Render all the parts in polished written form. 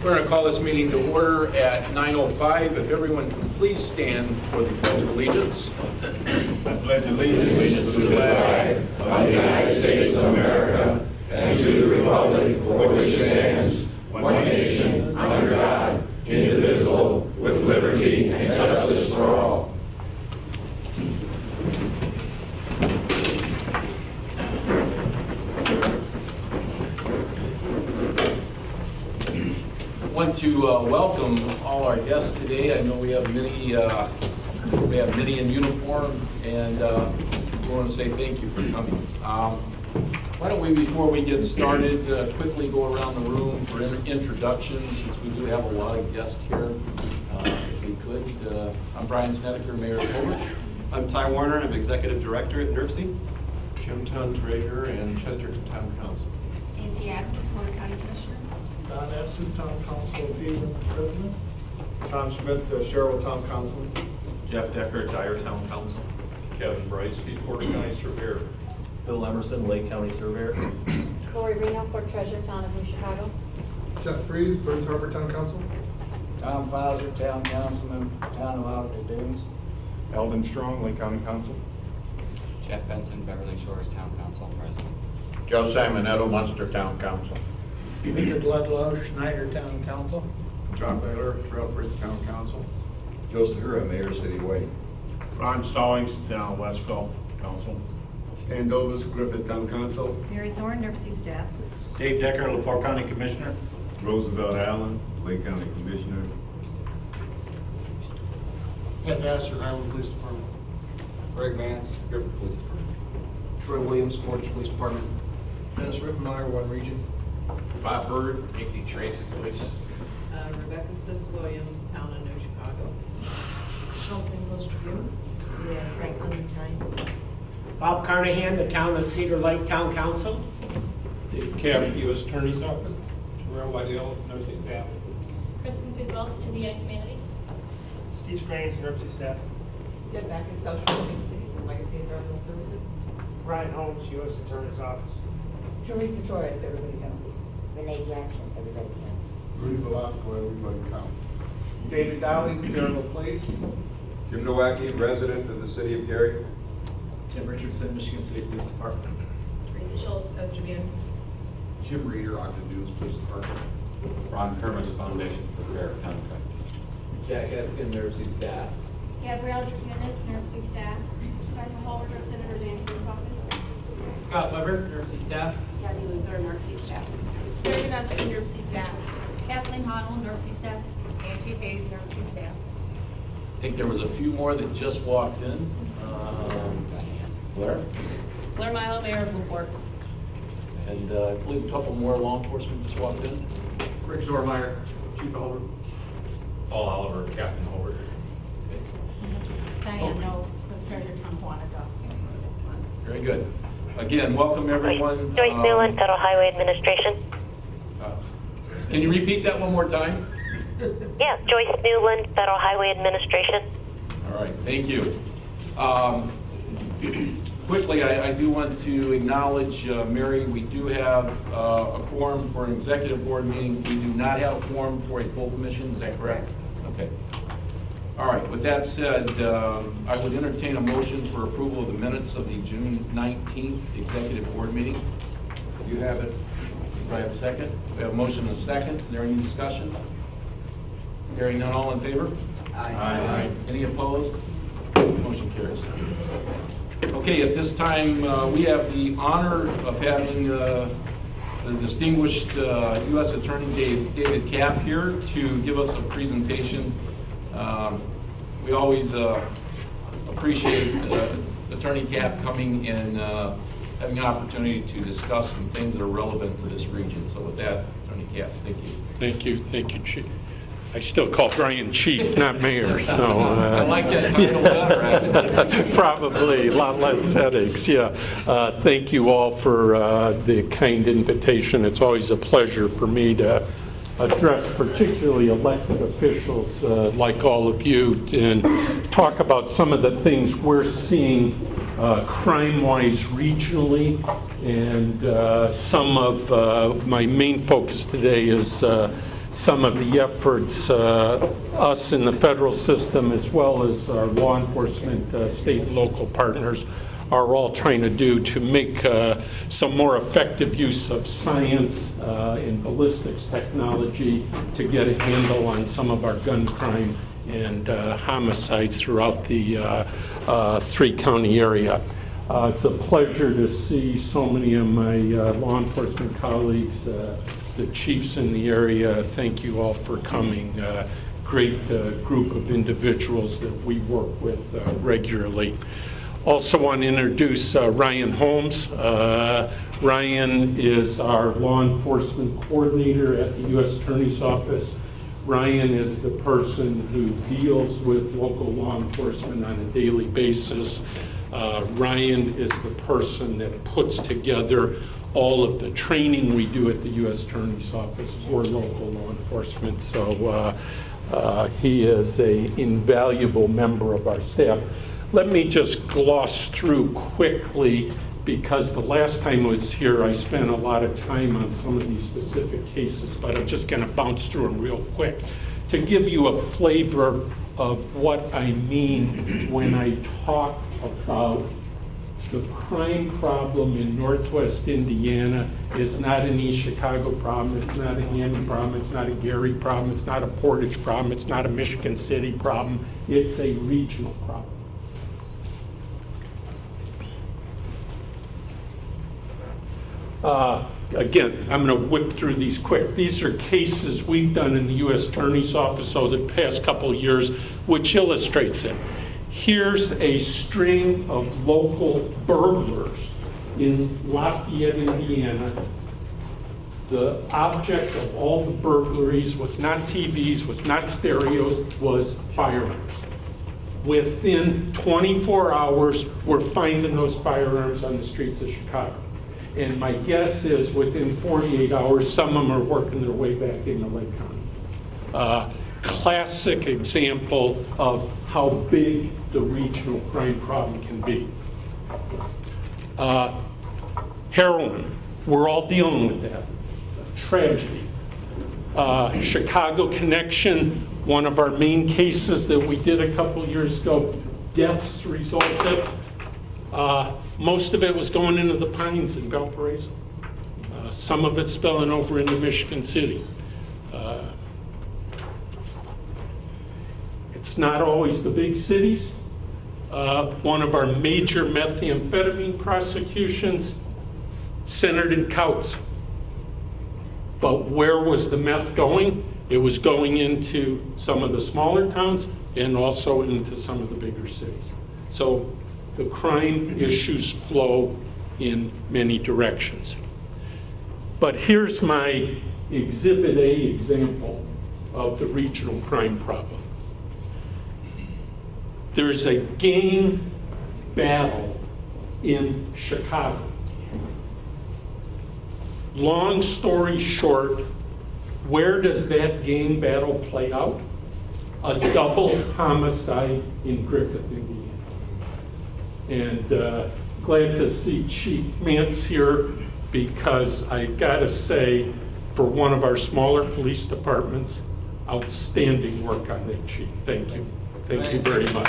We're going to call this meeting to order at 9:05. If everyone can please stand for the Pledge of Allegiance. I pledge allegiance to the flag of the United States of America and to the republic for which it stands, one nation, under God, indivisible, with liberty and justice for all. I want to welcome all our guests today. I know we have many in uniform, and we want to say thank you for coming. Why don't we, before we get started, quickly go around the room for introductions, since we do have a lot of guests here. If we could, I'm Brian Snedeker, Mayor of Hobart. I'm Ty Warner. I'm Executive Director at NERC. Jim Tunn, Treasurer, and Chesterton Town Council. Nancy Adams, Porter County Commissioner. Don Essen, Town Council of Haven, President. Tom Schmidt, Sherrill Town Council. Jeff Decker, Dyer Town Council. Kevin Brightsky, Porter County Surveyor. Bill Emerson, Lake County Surveyor. Lori Reno, Court Treasurer, Town of New Chicago. Jeff Freeze, Burns Harbor Town Council. Tom Bowser, Town Councilman, Town of Ogden Dunes. Eldon Strong, Lake County Council. Jeff Benson, Beverly Shores Town Council President. Joe Simonetto, Munster Town Council. Richard Ludlow, Schneider Town Council. John Baylor, Railbridge Town Council. Joseph Hura, Mayor, City of Wade. Ron Stallings, Town of Westville Council. Stan Dobus, Griffith Town Council. Mary Thorne, NERC staff. Dave Decker, LaPorte County Commissioner. Roosevelt Allen, Lake County Commissioner. Ed Vassar, Highland Police Department. Greg Vance, Griffith Police Department. Troy Williams, Portage Police Department. Dennis Rittenmeyer, One Region. Bob Bird, Hickney Transit Police. Rebecca Sis Williams, Town of New Chicago. Shelton English Tribune. Leanne Franklin, Times. Bob Carnahan, the Town of Cedar Lake Town Council. Dave Capp, U.S. Attorney's Office. Terrell Whitell, nursing staff. Kristen Griswold, Indiana Humanities. Steve Strange, NERC staff. Deb Becker, Social Living Cities and Legacy Environmental Services. Ryan Holmes, U.S. Attorney's Office. Teresa Torres, everybody counts. Renee Jackson, everybody counts. Rudy Velasco, everybody counts. David Dowling, Sherrill Police. Jim Nowacki, resident of the city of Gary. Tim Richardson, Michigan City Police Department. Teresa Schultz, Post Tribune. Jim Reeder, Ogden Dunes Police Department. Ron Kermis, Foundation for Fair Contract. Jack Eskin, NERC staff. Gabrielle Dracunis, NERC staff. Michael Holder, Senator Danforth's office. Scott Weber, NERC staff. Scotty Luther, NERC staff. Sarah Vanessa, NERC staff. Kathleen Hoddle, NERC staff. Angie Hayes, NERC staff. I think there was a few more that just walked in. Blair? Blair Milo, Mayor of LaPorte. And I believe a couple more law enforcement just walked in. Rick Zormeyer, Chief of Hobart. Paul Oliver, Captain Hobart. Diane No, Treasurer Tom Juanita. Very good. Again, welcome everyone. Joyce Newland, Federal Highway Administration. Can you repeat that one more time? Yeah, Joyce Newland, Federal Highway Administration. All right, thank you. Quickly, I do want to acknowledge, Mary, we do have a quorum for an executive board meeting. We do not have a quorum for a full commission, is that correct? Okay. All right, with that said, I would entertain a motion for approval of the minutes of the June 19th executive board meeting. You have it. Do I have a second? We have a motion and a second. Is there any discussion? Hearing none, all in favor? Aye. Any opposed? Motion carries. Okay, at this time, we have the honor of having the distinguished U.S. Attorney David Capp here to give us a presentation. We always appreciate Attorney Capp coming and having an opportunity to discuss some things that are relevant to this region. So with that, Attorney Capp, thank you. Thank you, Chief. I still call Brian Chief, not Mayor, so. I like that title better, actually. Probably, a lot less headaches, yeah. Thank you all for the kind invitation. It's always a pleasure for me to address particularly elected officials like all of you and talk about some of the things we're seeing crime-wise regionally. And some of my main focus today is some of the efforts us in the federal system, as well as our law enforcement, state and local partners, are all trying to do to make some more effective use of science and ballistics technology to get a handle on some of our gun crime and homicides throughout the three-county area. It's a pleasure to see so many of my law enforcement colleagues, the chiefs in the area. Thank you all for coming. Great group of individuals that we work with regularly. Also want to introduce Ryan Holmes. Ryan is our law enforcement coordinator at the U.S. Attorney's Office. Ryan is the person who deals with local law enforcement on a daily basis. Ryan is the person that puts together all of the training we do at the U.S. Attorney's Office for local law enforcement. So he is an invaluable member of our staff. Let me just gloss through quickly, because the last time I was here, I spent a lot of time on some of these specific cases, but I'm just going to bounce through them real quick to give you a flavor of what I mean when I talk about the crime problem in Northwest Indiana. Is not an East Chicago problem, it's not a Hammond problem, it's not a Gary problem, it's not a Portage problem, it's not a Michigan City problem, it's a regional problem. Again, I'm going to whip through these quick. These are cases we've done in the U.S. Attorney's Office over the past couple of years, which illustrates it. Here's a string of local burglars in Lafayette, Indiana. The object of all the burglaries was not TVs, was not stereos, was firearms. Within 24 hours, we're finding those firearms on the streets of Chicago. And my guess is within 48 hours, some of them are working their way back into Lake County. Classic example of how big the regional crime problem can be. Heroin, we're all dealing with that. Tragedy. Chicago Connection, one of our main cases that we did a couple years ago, deaths resulted. Most of it was going into the Pines in Valparaiso. Some of it spilling over into Michigan City. It's not always the big cities. One of our major methamphetamine prosecutions centered in Couts. But where was the meth going? It was going into some of the smaller towns and also into some of the bigger cities. So the crime issues flow in many directions. But here's my Exhibit A example of the regional crime problem. There's a gang battle in Chicago. Long story short, where does that gang battle play out? A double homicide in Griffith, Indiana. And glad to see Chief Mantz here, because I've got to say, for one of our smaller police departments, outstanding work on that, Chief. Thank you. Thank you very much.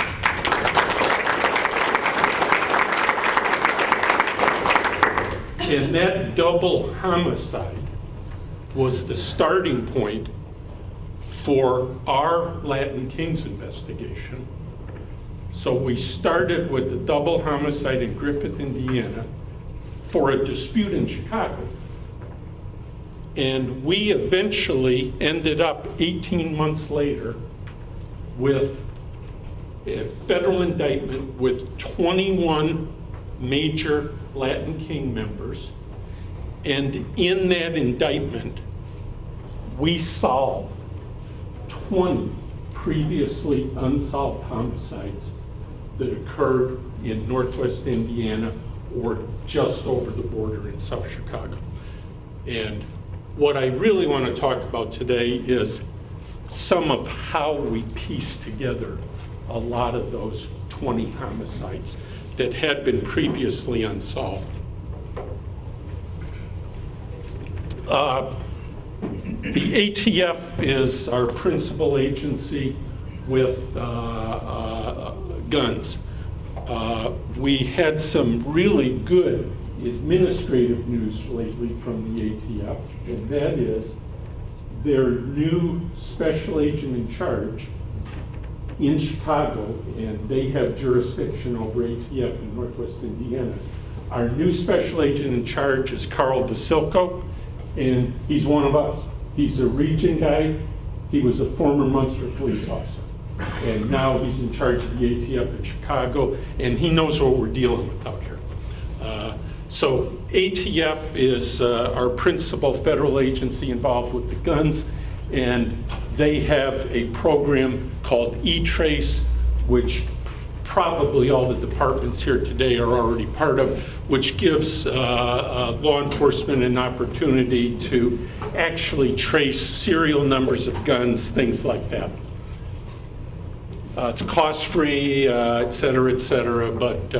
And that double homicide was the starting point for our Latin Kings investigation. So we started with the double homicide in Griffith, Indiana, for a dispute in Chicago. And we eventually ended up 18 months later with a federal indictment with 21 major Latin King members. And in that indictment, we solved 20 previously unsolved homicides that occurred in Northwest Indiana or just over the border in South Chicago. And what I really want to talk about today is some of how we piece together a lot of those 20 homicides that had been previously unsolved. The ATF is our principal agency with guns. We had some really good administrative news lately from the ATF, and that is their new special agent in charge in Chicago, and they have jurisdiction over ATF in Northwest Indiana. Our new special agent in charge is Carl Vasilko, and he's one of us. He's a region guy. He was a former Munster police officer, and now he's in charge of the ATF in Chicago, and he knows what we're dealing with out here. So ATF is our principal federal agency involved with the guns, and they have a program called E-Trace, which probably all the departments here today are already part of, which gives law enforcement an opportunity to actually trace serial numbers of guns, things like that. It's cost-free, et cetera, but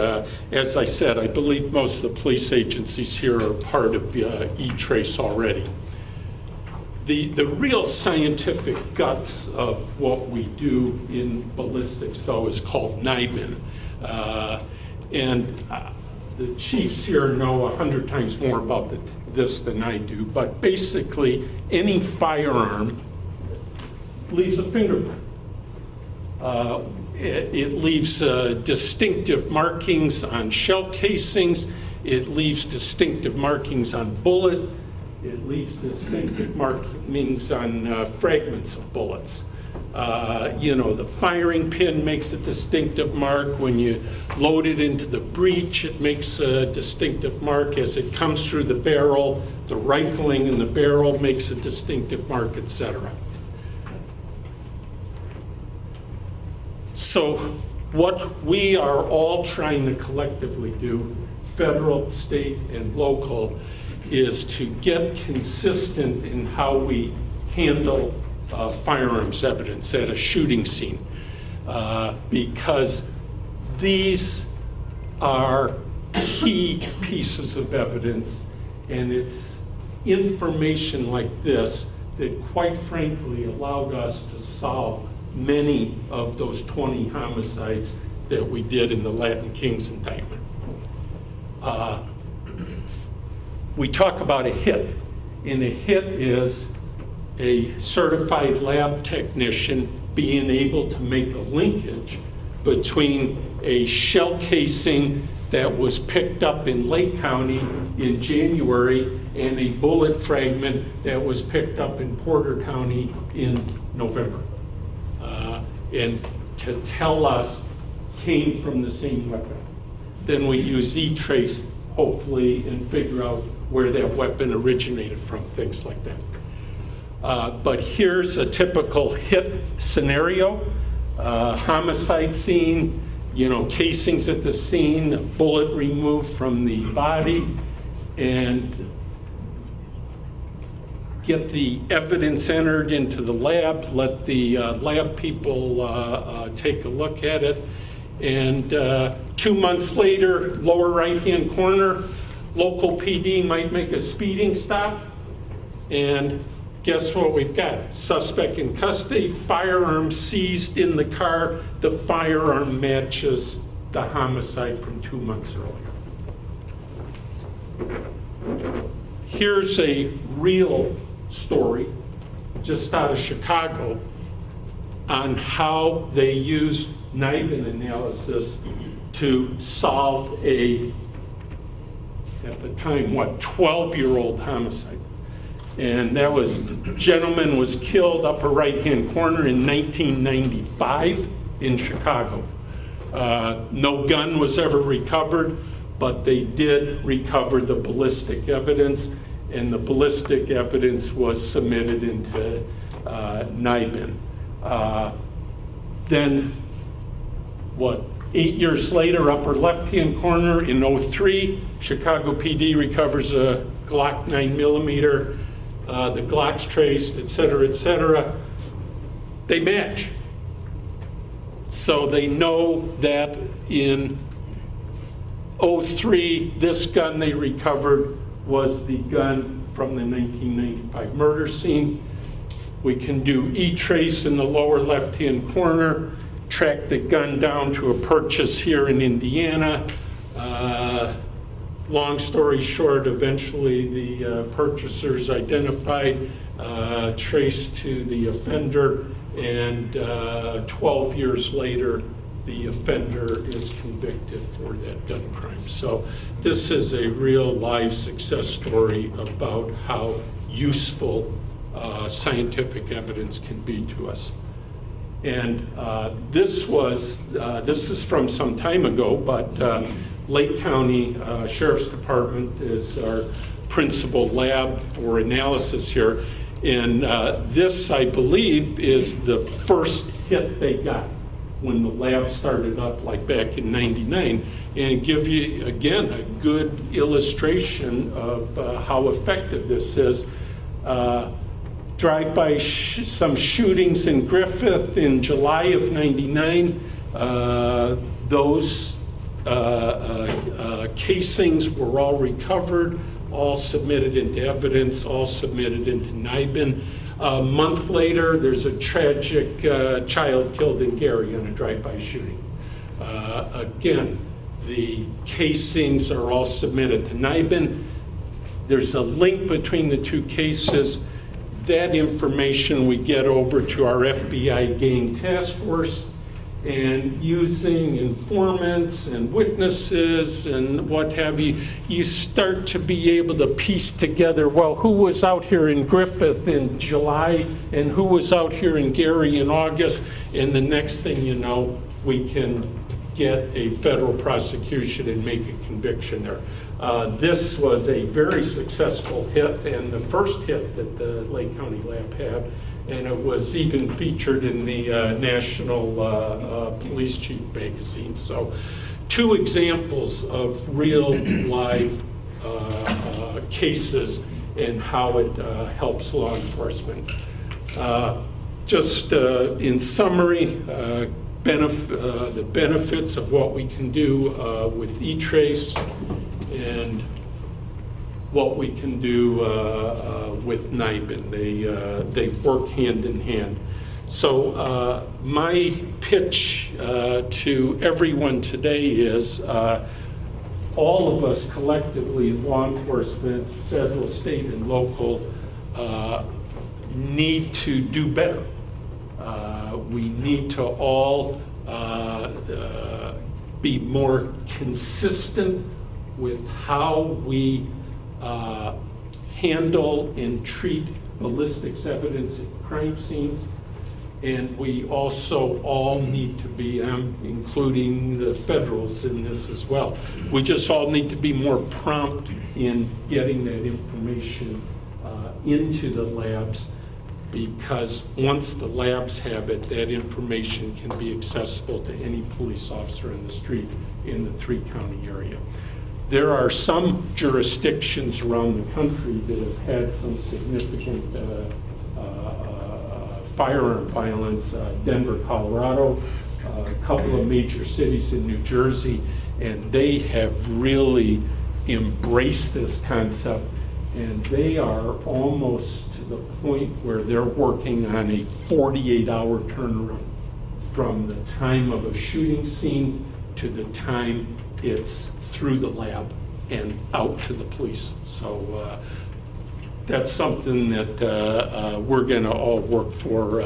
as I said, I believe most of the police agencies here are part of E-Trace already. The real scientific guts of what we do in ballistics, though, is called NIBIN. And the chiefs here know 100 times more about this than I do, but basically any firearm leaves a fingerprint. It leaves distinctive markings on shell casings. It leaves distinctive markings on bullet. It leaves distinctive markings on fragments of bullets. The firing pin makes a distinctive mark. When you load it into the breech, it makes a distinctive mark. As it comes through the barrel, the rifling in the barrel makes a distinctive mark, etc. So what we are all trying to collectively do, federal, state, and local, is to get consistent in how we handle firearms evidence at a shooting scene, because these are key pieces of evidence, and it's information like this that quite frankly allowed us to solve many of those 20 homicides that we did in the Latin Kings indictment. We talk about a hit, and a hit is a certified lab technician being able to make a linkage between a shell casing that was picked up in Lake County in January and a bullet fragment that was picked up in Porter County in November. And to tell us came from the same weapon. Then we use E-Trace, hopefully, and figure out where that weapon originated from, things like that. But here's a typical hit scenario. Homicide scene, casings at the scene, a bullet removed from the body, and get the evidence entered into the lab, let the lab people take a look at it, and 2 months later, lower right-hand corner, local PD might make a speeding stop, and guess what we've got? Suspect in custody, firearm seized in the car. The firearm matches the homicide from 2 months earlier. Here's a real story just out of Chicago on how they used NIBIN analysis to solve at the time, 12-year-old homicide. And that was, gentleman was killed upper right-hand corner in 1995 in Chicago. No gun was ever recovered, but they did recover the ballistic evidence, and the ballistic evidence was submitted into NIBIN. Then, 8 years later, upper left-hand corner in 2003, Chicago PD recovers a Glock 9mm, the Glock's traced, et cetera, they match. So they know that in 2003, this gun they recovered was the gun from the 1995 murder scene. We can do E-trace in the lower left-hand corner, track the gun down to a purchase here in Indiana. Long story short, eventually the purchasers identified, traced to the offender, and 12 years later, the offender is convicted for that gun crime. So this is a real live success story about how useful scientific evidence can be to us. And this is from some time ago, but Lake County Sheriff's Department is our principal lab for analysis here. And this, I believe, is the first hit they got when the lab started up, like back in '99, and give you, again, a good illustration of how effective this is. Drive-by some shootings in Griffith in July of '99. Those casings were all recovered, all submitted into evidence, all submitted into NIBIN. A month later, there's a tragic child killed in Gary in a drive-by shooting. Again, the casings are all submitted to NIBIN. There's a link between the two cases. That information we get over to our FBI gang task force, and using informants and witnesses and what have you, you start to be able to piece together, well, who was out here in Griffith in July and who was out here in Gary in August, and the next thing you know, we can get a federal prosecution and make a conviction there. This was a very successful hit, and the first hit that the Lake County Lab had, and it was even featured in the National Police Chief magazine. So 2 examples of real live cases and how it helps law enforcement. Just in summary, the benefits of what we can do with E-trace and what we can do with NIBIN. They work hand in hand. So my pitch to everyone today is all of us collectively, law enforcement, federal, state, and local, need to do better. We need to all be more consistent with how we handle and treat ballistics evidence at crime scenes. And we also all need to be, including the federals in this as well, we just all need to be more prompt in getting that information into the labs, because once the labs have it, that information can be accessible to any police officer in the street in the 3-county area. There are some jurisdictions around the country that have had some significant firearm violence, Denver, Colorado, a couple of major cities in New Jersey, and they have really embraced this concept, and they are almost to the point where they're working on a 48-hour turnaround from the time of a shooting scene to the time it's through the lab and out to the police. So that's something that we're going to all work for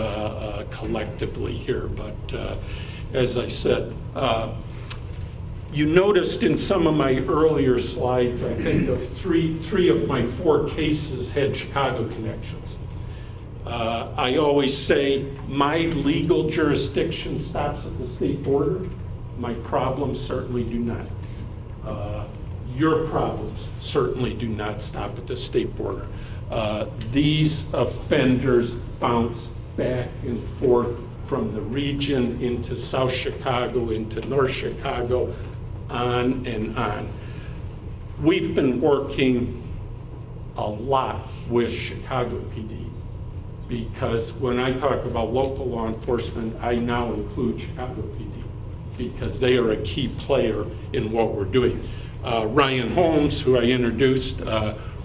collectively here. But as I said, you noticed in some of my earlier slides, I think of three of my 4 cases had Chicago connections. I always say my legal jurisdiction stops at the state border. My problems certainly do not. Your problems certainly do not stop at the state border. These offenders bounce back and forth from the region into South Chicago, into North Chicago, on and on. We've been working a lot with Chicago PD, because when I talk about local law enforcement, I now include Chicago PD, because they are a key player in what we're doing. Ryan Holmes, who I introduced,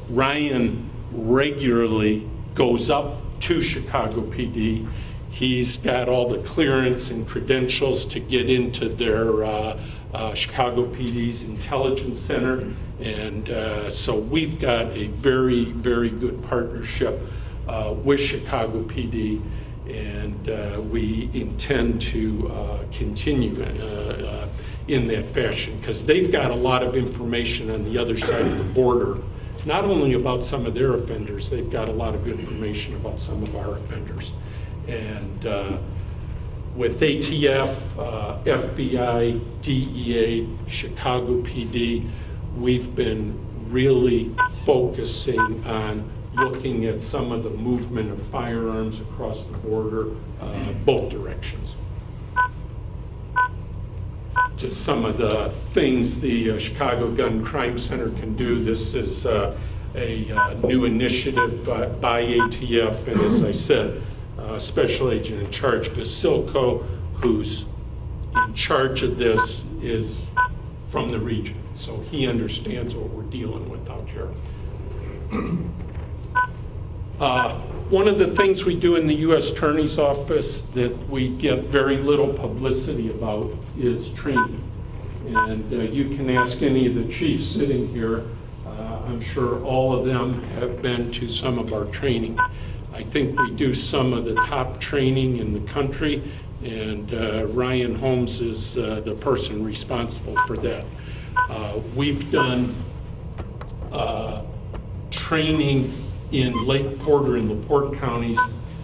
Ryan regularly goes up to Chicago PD. He's got all the clearance and credentials to get into their Chicago PD's Intelligence Center. And so we've got a very, very good partnership with Chicago PD, and we intend to continue in that fashion, because they've got a lot of information on the other side of the border, not only about some of their offenders, they've got a lot of information about some of our offenders. And with ATF, FBI, DEA, Chicago PD, we've been really focusing on looking at some of the movement of firearms across the border, both directions. Just some of the things the Chicago Gun Crime Center can do. This is a new initiative by ATF, and as I said, Special Agent in charge Vasilko, who's in charge of this, is from the region, so he understands what we're dealing with out here. One of the things we do in the U.S. Attorney's Office that we get very little publicity about is training. And you can ask any of the chiefs sitting here. I'm sure all of them have been to some of our training. I think we do some of the top training in the country, and Ryan Holmes is the person responsible for that. We've done training in Lake Porter and LaPorte counties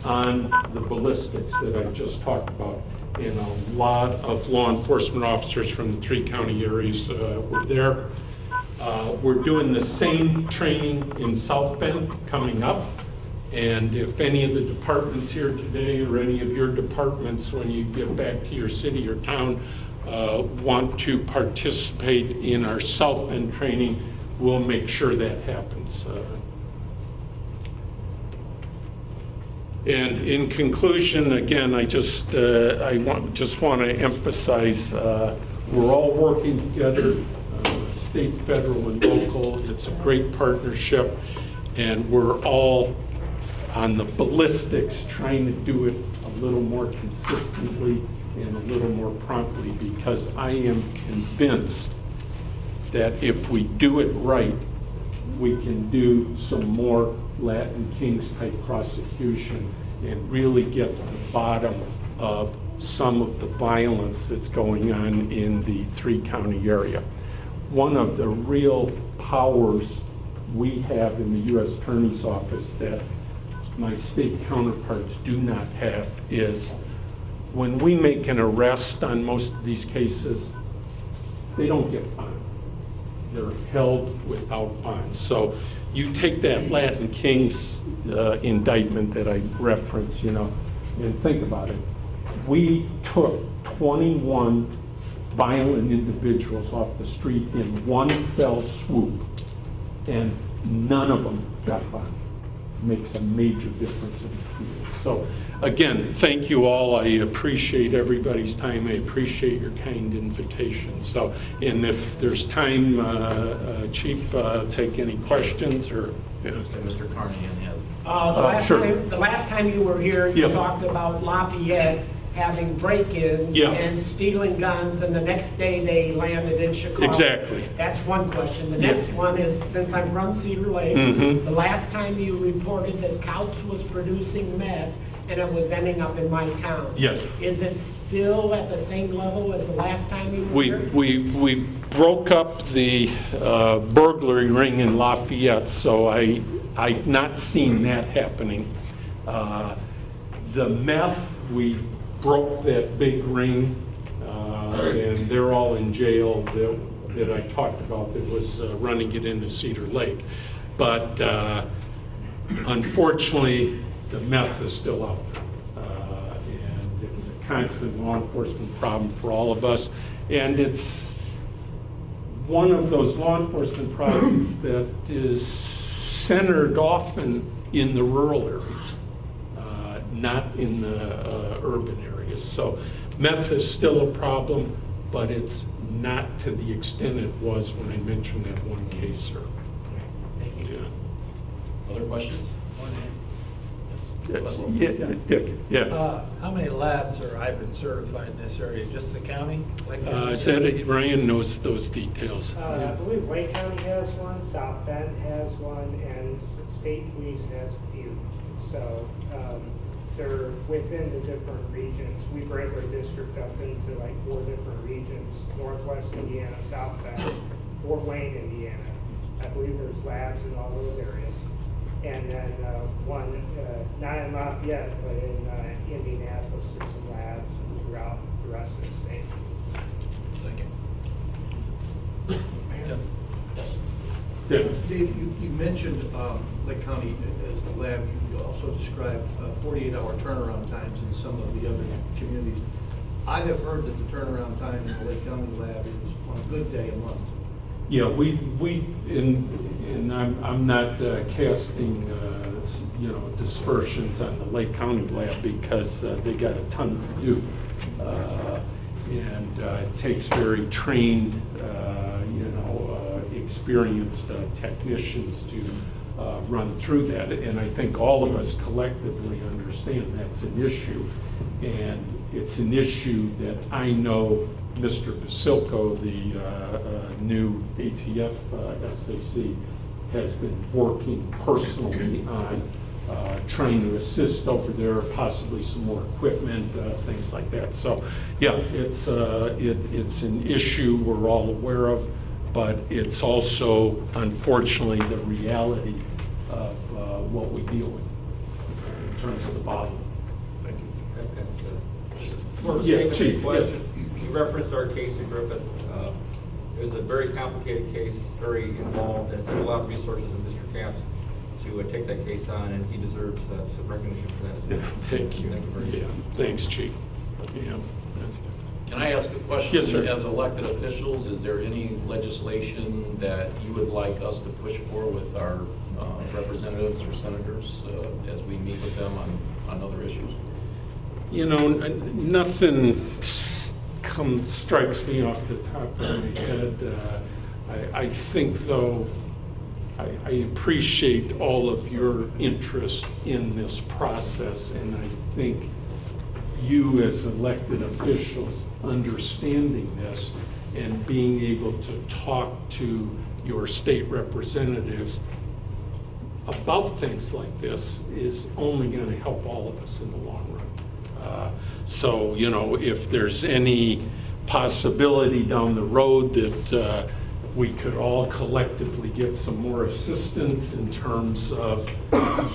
on the ballistics that I just talked about. And a lot of law enforcement officers from the 3 county areas were there. We're doing the same training in South Bend coming up. And if any of the departments here today, or any of your departments when you get back to your city or town, want to participate in our South Bend training, we'll make sure that happens. And in conclusion, again, I just want to emphasize we're all working together, state, federal, and local. It's a great partnership, and we're all on the ballistics trying to do it a little more consistently and a little more promptly, because I am convinced that if we do it right, we can do some more Latin Kings type prosecution and really get to the bottom of some of the violence that's going on in the 3 county area. One of the real powers we have in the U.S. Attorney's Office that my state counterparts do not have is when we make an arrest on most of these cases, they don't get bond. They're held without bond. So you take that Latin Kings indictment that I referenced, and think about it. We took 21 violent individuals off the street in one fell swoop, and none of them got bond. Makes a major difference in the field. So again, thank you all. I appreciate everybody's time. I appreciate your kind invitation. So, and if there's time, Chief, take any questions or. Mr. Carnahan has. The last time you were here, you talked about Lafayette having break-ins and stealing guns, and the next day they landed in Chicago. Exactly. That's one question. The next one is, since I'm from Cedar Lake, the last time you reported that Couts was producing meth and it was ending up in my town. Yes. Is it still at the same level as the last time you were here? We broke up the burglary ring in Lafayette, so I've not seen that happening. The meth, we broke that big ring, and they're all in jail that I talked about that was running it into Cedar Lake. But unfortunately, the meth is still out there. And it's a constant law enforcement problem for all of us. And it's one of those law enforcement problems that is centered often in the rural areas, not in the urban areas. So meth is still a problem, but it's not to the extent it was when I mentioned that one case, sir. Thank you. Yeah. Other questions? Yes. Yeah, Dick, yeah. How many labs are IBID certified in this area? Just the county? Is that, Ryan knows those details. I believe Lake County has one, South Bend has one, and state police has a few. So they're within the different regions. We break our district up into like 4 different regions: Northwest Indiana, South Bend, Fort Wayne, Indiana. I believe there's labs in all those areas. And then one, not in Lafayette, but in Indianapolis, there's some labs throughout the rest of the state. Dave, you mentioned Lake County as the lab. You also described 48-hour turnaround times in some of the other communities. I have heard that the turnaround time in the Lake County lab is on a good day a month. Yeah, and I'm not casting, dispersions on the Lake County lab because they got a ton to do. And it takes very trained, experienced technicians to run through that. And I think all of us collectively understand that's an issue. And it's an issue that I know Mr. Vasilko, the new ATF SAC, has been working personally on trying to assist over there, possibly some more equipment, things like that. So, yeah, it's an issue we're all aware of, but it's also, unfortunately, the reality of what we deal with in terms of the volume. Thank you. Yeah, Chief. Question. You referenced our case in Griffith. It was a very complicated case, very involved, and it took a lot of resources in Mr. Camps to take that case on, and he deserves some recognition for that as well. Yeah, thank you. Thank you very much. Yeah, thanks, Chief. Yeah. Can I ask a question? Yes, sir. As elected officials, is there any legislation that you would like us to push for with our representatives or senators as we meet with them on other issues? Nothing strikes me off the top of my head. I think, though, I appreciate all of your interest in this process, and I think you as elected officials understanding this and being able to talk to your state representatives about things like this is only going to help all of us in the long run. So, if there's any possibility down the road that we could all collectively get some more assistance in terms of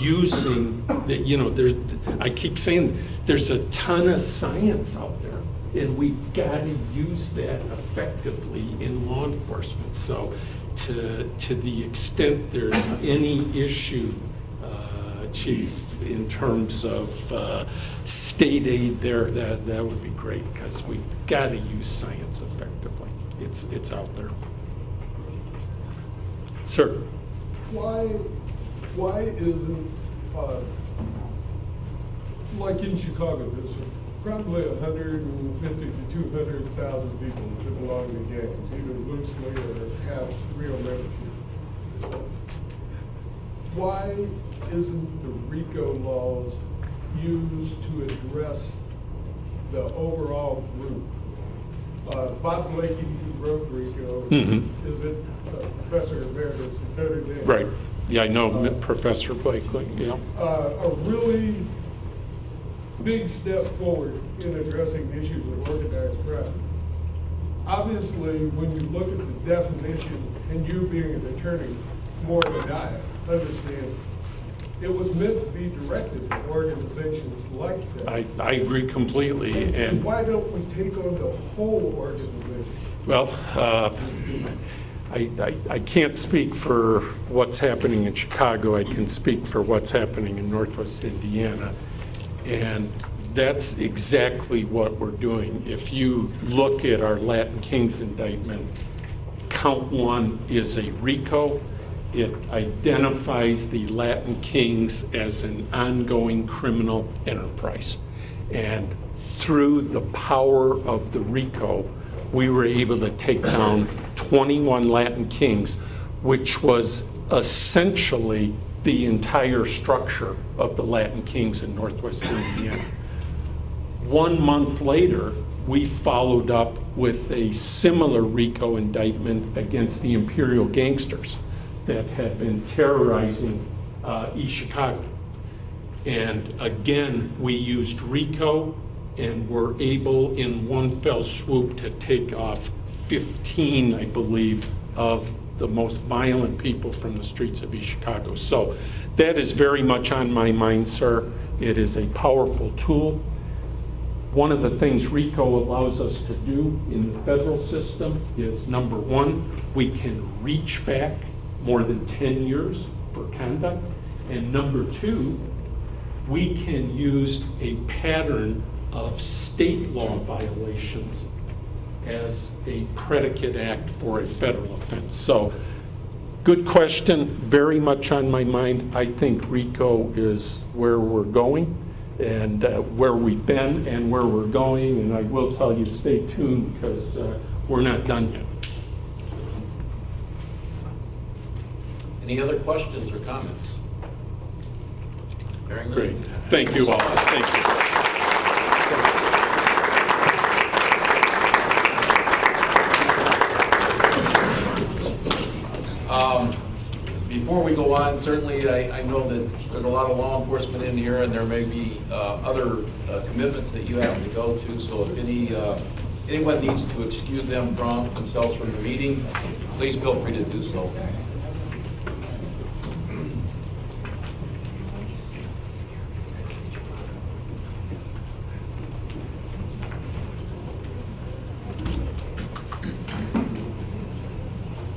using that, I keep saying there's a ton of science out there, and we've got to use that effectively in law enforcement. So to the extent there's any issue, Chief, in terms of state aid there, that would be great, because we've got to use science effectively. It's out there. Sir. Why isn't, like in Chicago, there's probably 150 to 200,000 people that belong to gangs, either loosely or have real membership. Why isn't the RICO laws used to address the overall group? Bob Blakey, who wrote RICO, is it Professor Emeritus at Notre Dame? Right. Yeah, I know Professor Blakely. Yeah. A really big step forward in addressing issues of organized crime. Obviously, when you look at the definition, and you being an attorney more than I understand, it was meant to be directed at organizations like that. I agree completely. And why don't we take on the whole organization? Well, I can't speak for what's happening in Chicago. I can speak for what's happening in Northwest Indiana. And that's exactly what we're doing. If you look at our Latin Kings indictment, count 1 is a RICO. It identifies the Latin Kings as an ongoing criminal enterprise. And through the power of the RICO, we were able to take down 21 Latin Kings, which was essentially the entire structure of the Latin Kings in Northwestern Indiana. 1 month later, we followed up with a similar RICO indictment against the Imperial Gangsters that had been terrorizing East Chicago. And again, we used RICO and were able in one fell swoop to take off 15, I believe, of the most violent people from the streets of East Chicago. So that is very much on my mind, sir. It is a powerful tool. One of the things RICO allows us to do in the federal system is, number one, we can reach back more than 10 years for conduct. And number two, we can use a pattern of state law violations as a predicate act for a federal offense. So, good question, very much on my mind. I think RICO is where we're going, and where we've been and where we're going, and I will tell you, stay tuned, because we're not done yet. Any other questions or comments? Very Great. Thank you all. Thank you. Before we go on, certainly I know that there's a lot of law enforcement in here, and there may be other commitments that you have to go to. So if anyone needs to excuse themselves from the meeting, please feel free to do so.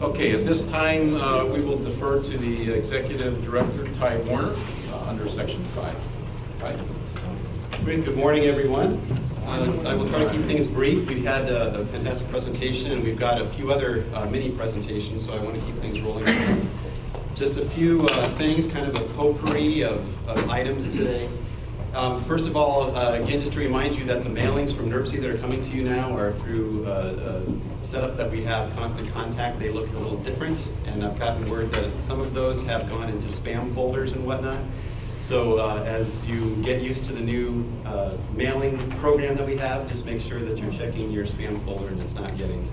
Okay, at this time, we will defer to the Executive Director, Ty Warner, under Section 5. Ty? Great. Good morning, everyone. I will try to keep things brief. We've had a fantastic presentation, and we've got a few other mini presentations, so I want to keep things rolling. Just a few things, kind of a potpourri of items today. First of all, again, just to remind you that the mailings from NERC that are coming to you now are through a setup that we have Constant Contact. They look a little different, and I've gotten word that some of those have gone into spam folders and whatnot. So as you get used to the new mailing program that we have, just make sure that you're checking your spam folder and it's not getting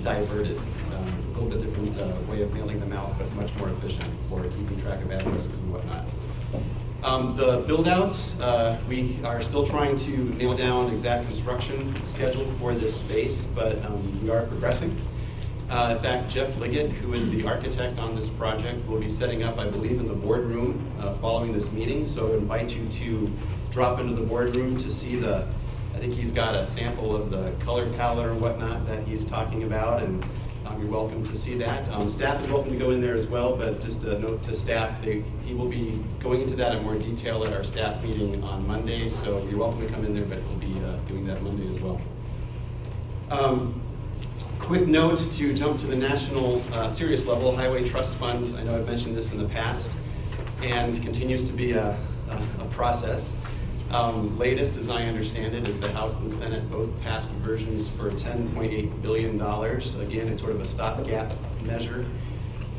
diverted. A little bit different way of mailing them out, but much more efficient for keeping track of addresses and whatnot. The build-out, we are still trying to nail down exact construction schedule for this space, but we are progressing. In fact, Jeff Liggett, who is the architect on this project, will be setting up, I believe, in the boardroom following this meeting. So I invite you to drop into the boardroom to see I think he's got a sample of the color palette or whatnot that he's talking about, and you're welcome to see that. Staff is welcome to go in there as well, but just a note to staff, he will be going into that in more detail at our staff meeting on Monday, so you're welcome to come in there, but he'll be doing that Monday as well. Quick note to jump to the national serious level, Highway Trust Fund. I know I've mentioned this in the past, and continues to be a process. Latest, as I understand it, is the House and Senate both passed versions for $10.8 billion. Again, it's sort of a stopgap measure,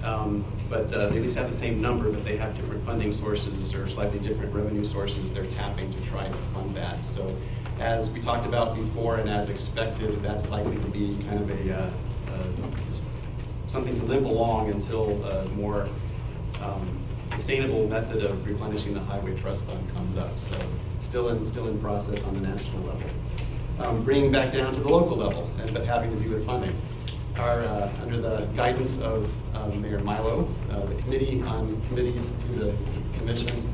but they at least have the same number, but they have different funding sources or slightly different revenue sources they're tapping to try to fund that. So as we talked about before and as expected, that's likely to be kind of something to limp along until a more sustainable method of replenishing the Highway Trust Fund comes up. So still in process on the national level. Bringing back down to the local level, but having to do with funding. Under the guidance of Mayor Milo, the Committee on Committees to the Commission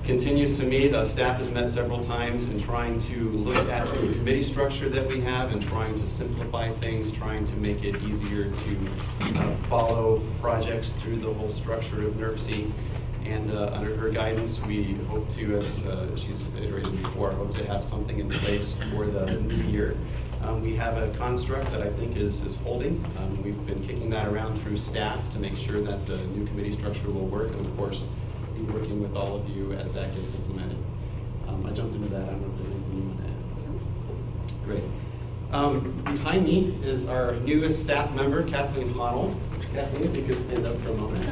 continues to meet. Staff has met several times in trying to look at the committee structure that we have and trying to simplify things, trying to make it easier to follow projects through the whole structure of NERC. And under her guidance, we hope to, as she's iterated before, hope to have something in place for the new year. We have a construct that I think is holding. We've been kicking that around through staff to make sure that the new committee structure will work, and of course, be working with all of you as that gets implemented. I jumped into that. I don't know if there's anything you want to add. Great. Behind me is our newest staff member, Kathleen Honnell. Kathleen, if you could stand up for a moment.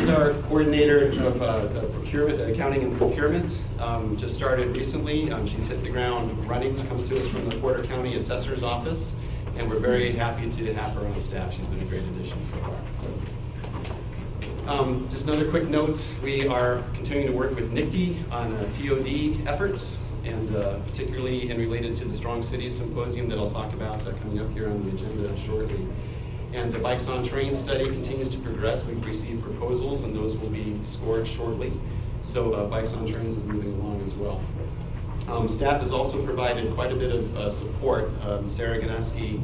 is our coordinator of procurement, accounting and procurement. Just started recently. She's hit the ground running. She comes to us from the Porter County Assessor's Office, and we're very happy to have her on staff. She's been a great addition so far. So, just another quick note, we are continuing to work with NICTE on TOD efforts, and particularly in related to the Strong Cities Symposium that I'll talk about coming up here on the agenda shortly. And the Bikes on Trains study continues to progress. We've received proposals, and those will be scored shortly. So Bikes on Trains is moving along as well. Staff has also provided quite a bit of support, Sarah Ganaski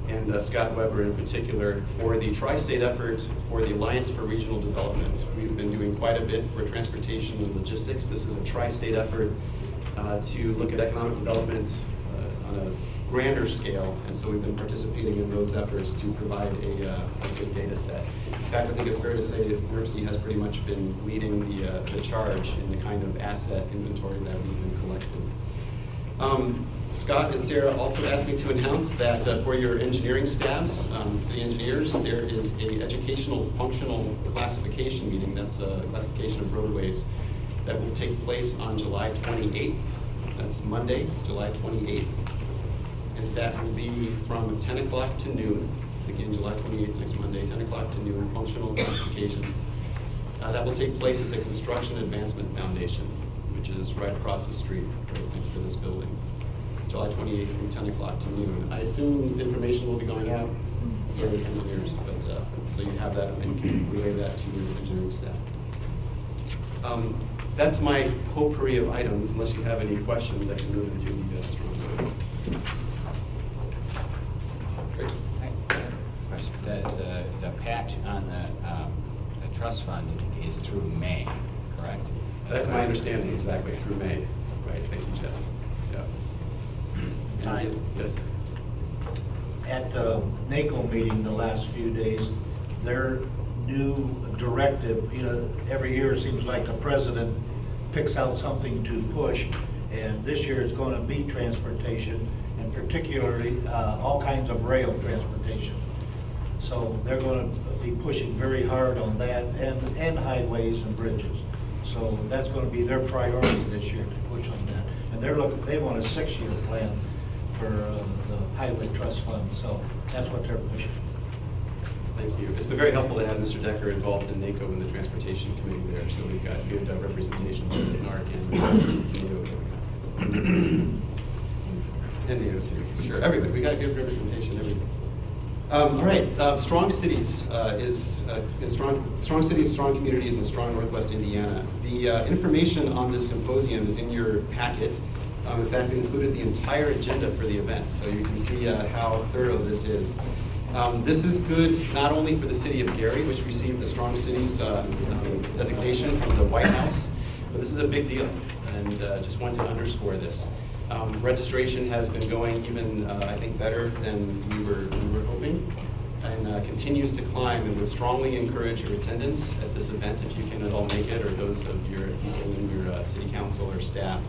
and Scott Weber in particular, for the tri-state effort for the Alliance for Regional Development. We've been doing quite a bit for transportation and logistics. This is a tri-state effort to look at economic development on a grander scale, and so we've been participating in those efforts to provide a good data set. In fact, I think it's fair to say that NERC has pretty much been leading the charge in the kind of asset inventory that we've been collecting. Scott and Sarah also asked me to announce that for your engineering staffs, city engineers, there is a educational functional classification meeting. That's a classification of roadways that will take place on July 28th. That's Monday, July 28th. And that will be from 10 o'clock to noon. Again, July 28th, next Monday, 10 o'clock to noon, functional classification. That will take place at the Construction Advancement Foundation, which is right across the street, right next to this building. July 28th from 10 o'clock to noon. I assume the information will be going out for the engineers, but so you have that and can relay that to your engineering staff. That's my potpourri of items. Unless you have any questions, I can move into the Strong Cities. Great. Question. The patch on the trust fund is through May, correct? That's my understanding, exactly, through May. Right, thank you, Jeff. Yeah. Yes. At the NACO meeting the last few days, their new directive, every year it seems like the president picks out something to push, and this year it's going to be transportation, and particularly all kinds of rail transportation. So they're going to be pushing very hard on that, and highways and bridges. So that's going to be their priority this year, to push on that. And they want a 6-year plan for the Highway Trust Fund, so that's what they're pushing. Thank you. It's been very helpful to have Mr. Decker involved in NACO and the Transportation Committee there, so we've got good representation both in NARC and NACO too. Sure, everybody. We got good representation, everybody. All right, Strong Cities is Strong Cities, Strong Communities, and Strong Northwest Indiana. The information on this symposium is in your packet. In fact, we included the entire agenda for the event, so you can see how thorough this is. This is good not only for the city of Gary, which received the Strong Cities designation from the White House, but this is a big deal, and just wanted to underscore this. Registration has been going even, I think, better than we were hoping, and continues to climb, and would strongly encourage your attendance at this event if you can at all make it, or those of your people in your city council or staff.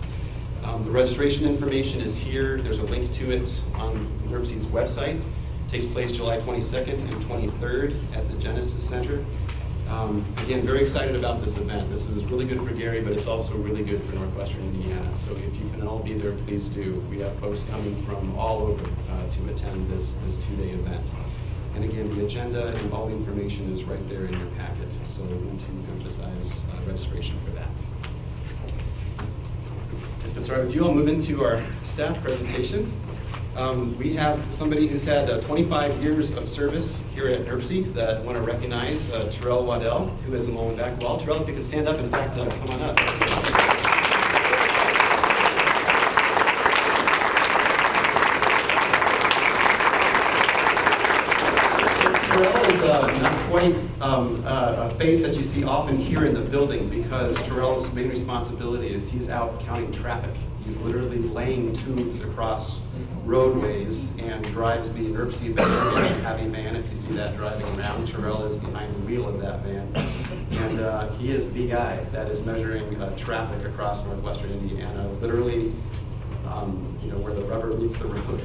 The registration information is here. There's a link to it on NERC's website. It takes place July 22nd and 23rd at the Genesis Center. Again, very excited about this event. This is really good for Gary, but it's also really good for Northwestern Indiana. So if you can all be there, please do. We have folks coming from all over to attend this 2-day event. And again, the agenda and all the information is right there in your packet. So we want to emphasize registration for that. If it's all right with you, I'll move into our staff presentation. We have somebody who's had 25 years of service here at NERC that I want to recognize, Terrell Waddell, who is along the back wall. Terrell, if you could stand up, in fact, come on up. Terrell is not quite a face that you see often here in the building, because Terrell's main responsibility is he's out counting traffic. He's literally laying tubes across roadways and drives the NERC heavy van. If you see that driving around, Terrell is behind the wheel of that van. And he is the guy that is measuring traffic across Northwestern Indiana, literally where the rubber meets the road.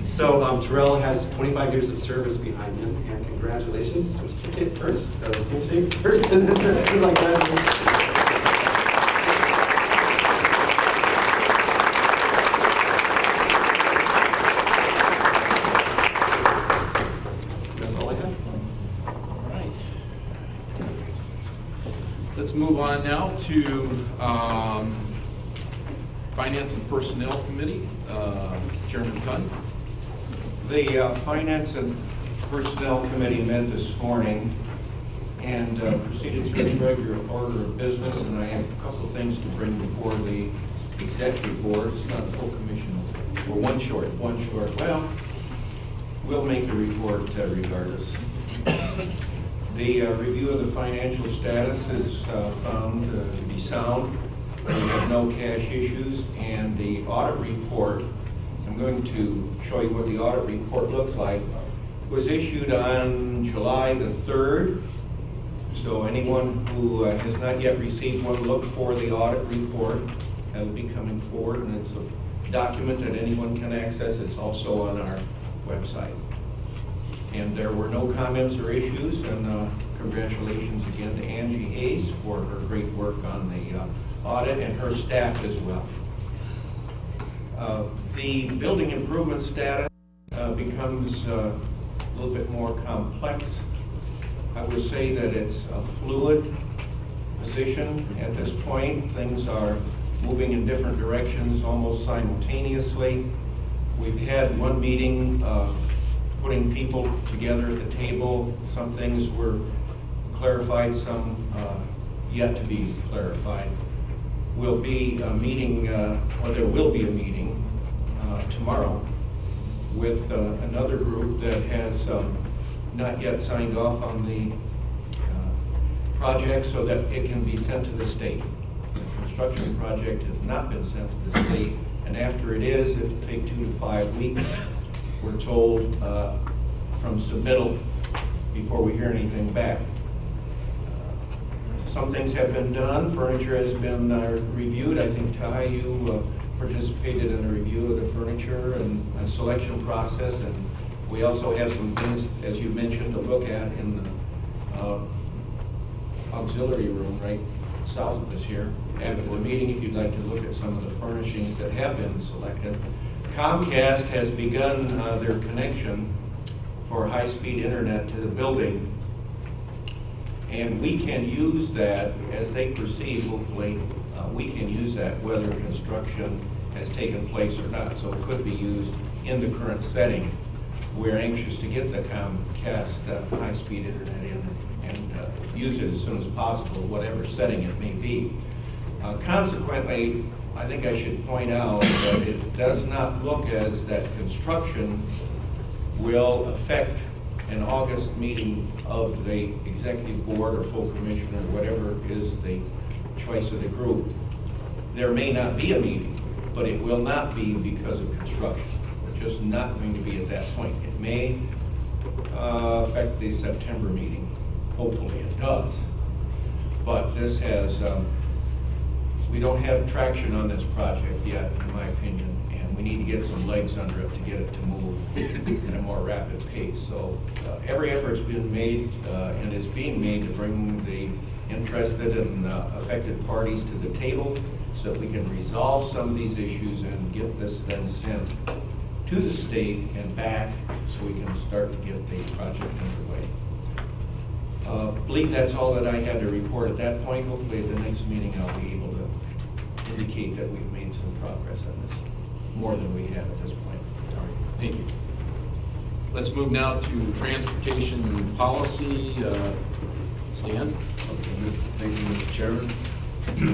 So Terrell has 25 years of service behind him, and congratulations. Certificate first, handshake first, and then certificate like that. Let's move on now to Finance and Personnel Committee. Chairman Tunn. The Finance and Personnel Committee met this morning and proceeded through its regular order of business, and I have a couple of things to bring before the Executive Board. It's not a full commission. We're one short. One short. Well, we'll make the report regardless. The review of the financial status is found to be sound. We have no cash issues, and the audit report, I'm going to show you what the audit report looks like, was issued on July the 3rd. So anyone who has not yet received one, look for the audit report. That will be coming forward, and it's a document that anyone can access. It's also on our website. And there were no comments or issues, and congratulations again to Angie Hayes for her great work on the audit and her staff as well. The building improvement status becomes a little bit more complex. I would say that it's a fluid position at this point. Things are moving in different directions almost simultaneously. We've had one meeting putting people together at the table. Some things were clarified, some yet to be clarified. Will be a meeting, or there will be a meeting tomorrow with another group that has not yet signed off on the project so that it can be sent to the state. The construction project has not been sent to the state, and after it is, it will take 2 to 5 weeks, we're told, from submittal before we hear anything back. Some things have been done. Furniture has been reviewed. I think, Ty, you participated in a review of the furniture and a selection process, and we also have some things, as you mentioned, to look at in the auxiliary room right south of us here. After the meeting, if you'd like to look at some of the furnishings that have been selected. Comcast has begun their connection for high-speed internet to the building, and we can use that as they proceed. Hopefully we can use that whether construction has taken place or not, so it could be used in the current setting. We're anxious to get the Comcast high-speed internet in and use it as soon as possible, whatever setting it may be. Consequently, I think I should point out that it does not look as that construction will affect an August meeting of the executive board or full commission or whatever is the choice of the group. There may not be a meeting, but it will not be because of construction. We're just not going to be at that point. It may affect the September meeting. Hopefully it does. But this has, we don't have traction on this project yet, in my opinion, and we need to get some legs under it to get it to move at a more rapid pace. So every effort's been made and is being made to bring the interested and affected parties to the table so that we can resolve some of these issues and get this then sent to the state and back so we can start to get the project underway. I believe that's all that I had to report at that point. Hopefully at the next meeting I'll be able to indicate that we've made some progress on this, more than we have at this point. All right, thank you. Let's move now to transportation policy. Stan? Thank you, Mr. Chairman.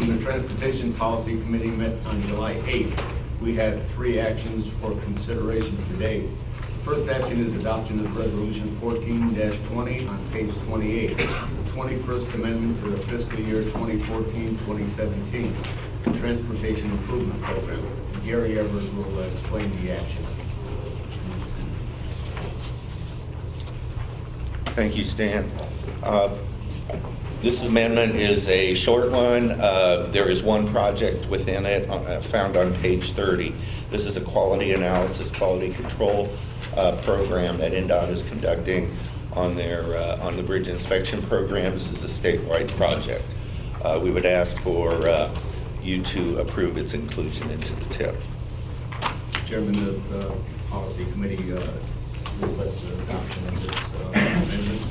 The Transportation Policy Committee met on July 8th. We had 3 actions for consideration today. The first action is adoption of Resolution 14-20 on page 28, the 21st Amendment to the fiscal year 2014-2017 Transportation Improvement Program. Gary Evers will explain the action. Thank you, Stan. This amendment is a short one. There is one project within it found on page 30. This is a quality analysis, quality control program that NDOT is conducting on the bridge inspection program. This is a statewide project. We would ask for you to approve its inclusion into the TIP. Chairman, the policy committee requests adoption of this amendment.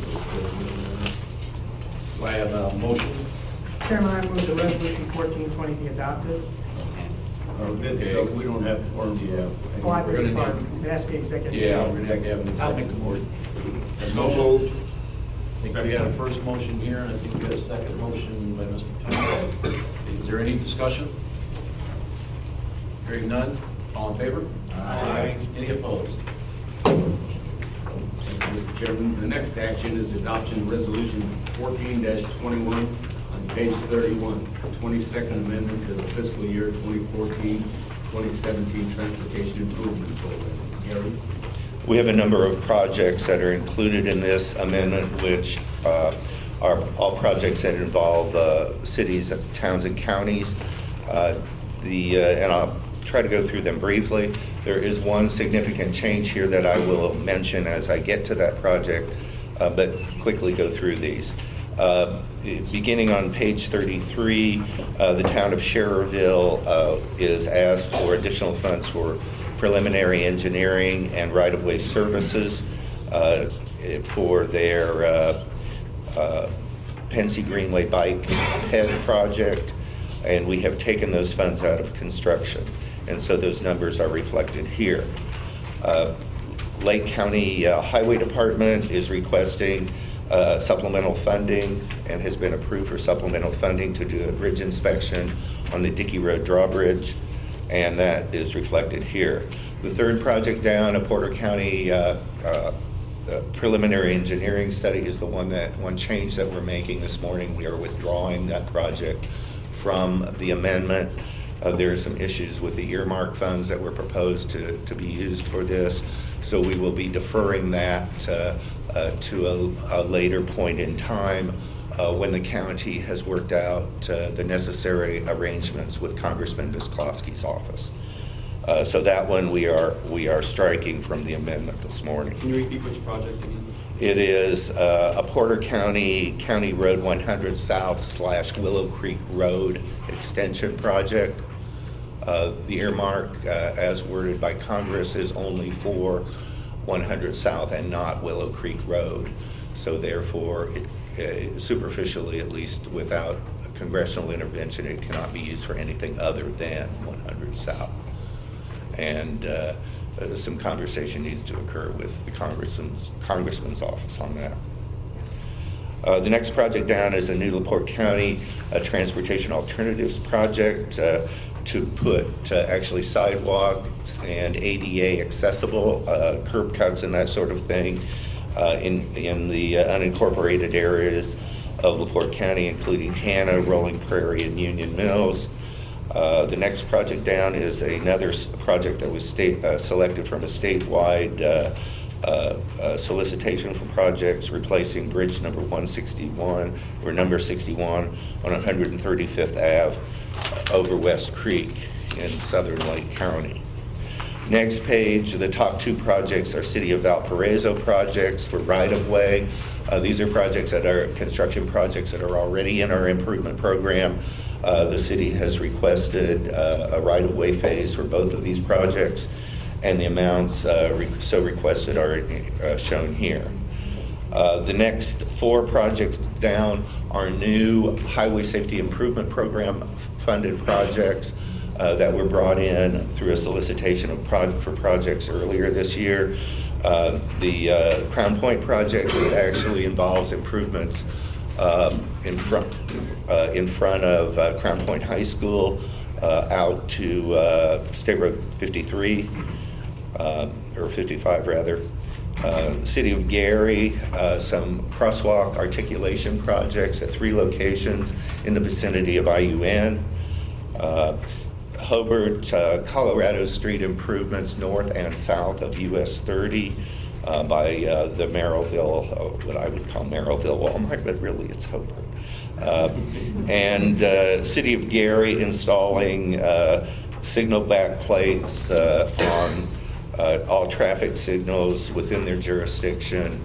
Do I have a motion? Chairman, I move the resolution 1420 be adopted. We don't have form yet. Oh, I We're beg your gonna pardon. It has to be executive. Yeah, we're going to have an I'll make executive the board. So Motion. moved. I think we had a first motion here, and I think we had a second motion by Mr. Tomko. Is there any discussion? Hearing none, all in favor? Aye. Any opposed? Thank you, Mr. Chairman. The next action is adoption of resolution 14-21 on page 31, 22nd amendment to the fiscal year 2014-2017 Transportation Improvement Program. Gary? We have a number of projects that are included in this amendment, which are all projects that involve cities, towns, and counties. And I'll try to go through them briefly. There is one significant change here that I will mention as I get to that project, but quickly go through these. Beginning on page 33, the town of Schererville is asked for additional funds for preliminary engineering and right-of-way services for their Pensy Greenway Bike Ped project, and we have taken those funds out of construction, and so those numbers are reflected here. Lake County Highway Department is requesting supplemental funding and has been approved for supplemental funding to do a bridge inspection on the Dickey Road drawbridge, and that is reflected here. The third project down, a Porter County preliminary engineering study, is the one change that we're making this morning. We are withdrawing that project from the amendment. There are some issues with the earmark funds that were proposed to be used for this, so we will be deferring that to a later point in time when the county has worked out the necessary arrangements with Congressman Visclosky's office. So that one we are striking from the amendment this morning. Can you repeat which project again? It is a Porter County Road 100 South / Willow Creek Road extension project. The earmark, as worded by Congress, is only for 100 South and not Willow Creek Road. So therefore, superficially, at least without congressional intervention, it cannot be used for anything other than 100 South. And some conversation needs to occur with the Congressman's office on that. The next project down is the new LaPorte County Transportation Alternatives Project to put actually sidewalks and ADA accessible curb cuts and that sort of thing in the unincorporated areas of LaPorte County, including Hanna, Rolling Prairie, and Union Mills. The next project down is another project that was selected from a statewide solicitation for projects replacing bridge number 161 or number 61 on 135th Ave over West Creek in southern Lake County. Next page, the top two projects are City of Valparaiso projects for right-of-way. These are projects that are construction projects that are already in our improvement program. The city has requested a right-of-way phase for both of these projects, and the amounts so requested are shown here. The next four projects down are new Highway Safety Improvement Program funded projects that were brought in through a solicitation for projects earlier this year. The Crown Point project actually involves improvements in front of Crown Point High School out to State Road 53, or 55 rather. City of Gary, some crosswalk articulation projects at 3 locations in the vicinity of IUN. Hobart, Colorado Street improvements north and south of US 30 by the Merrillville, what I would call Merrillville Walmart, but really it's Hobart. And City of Gary installing signal backplates on all traffic signals within their jurisdiction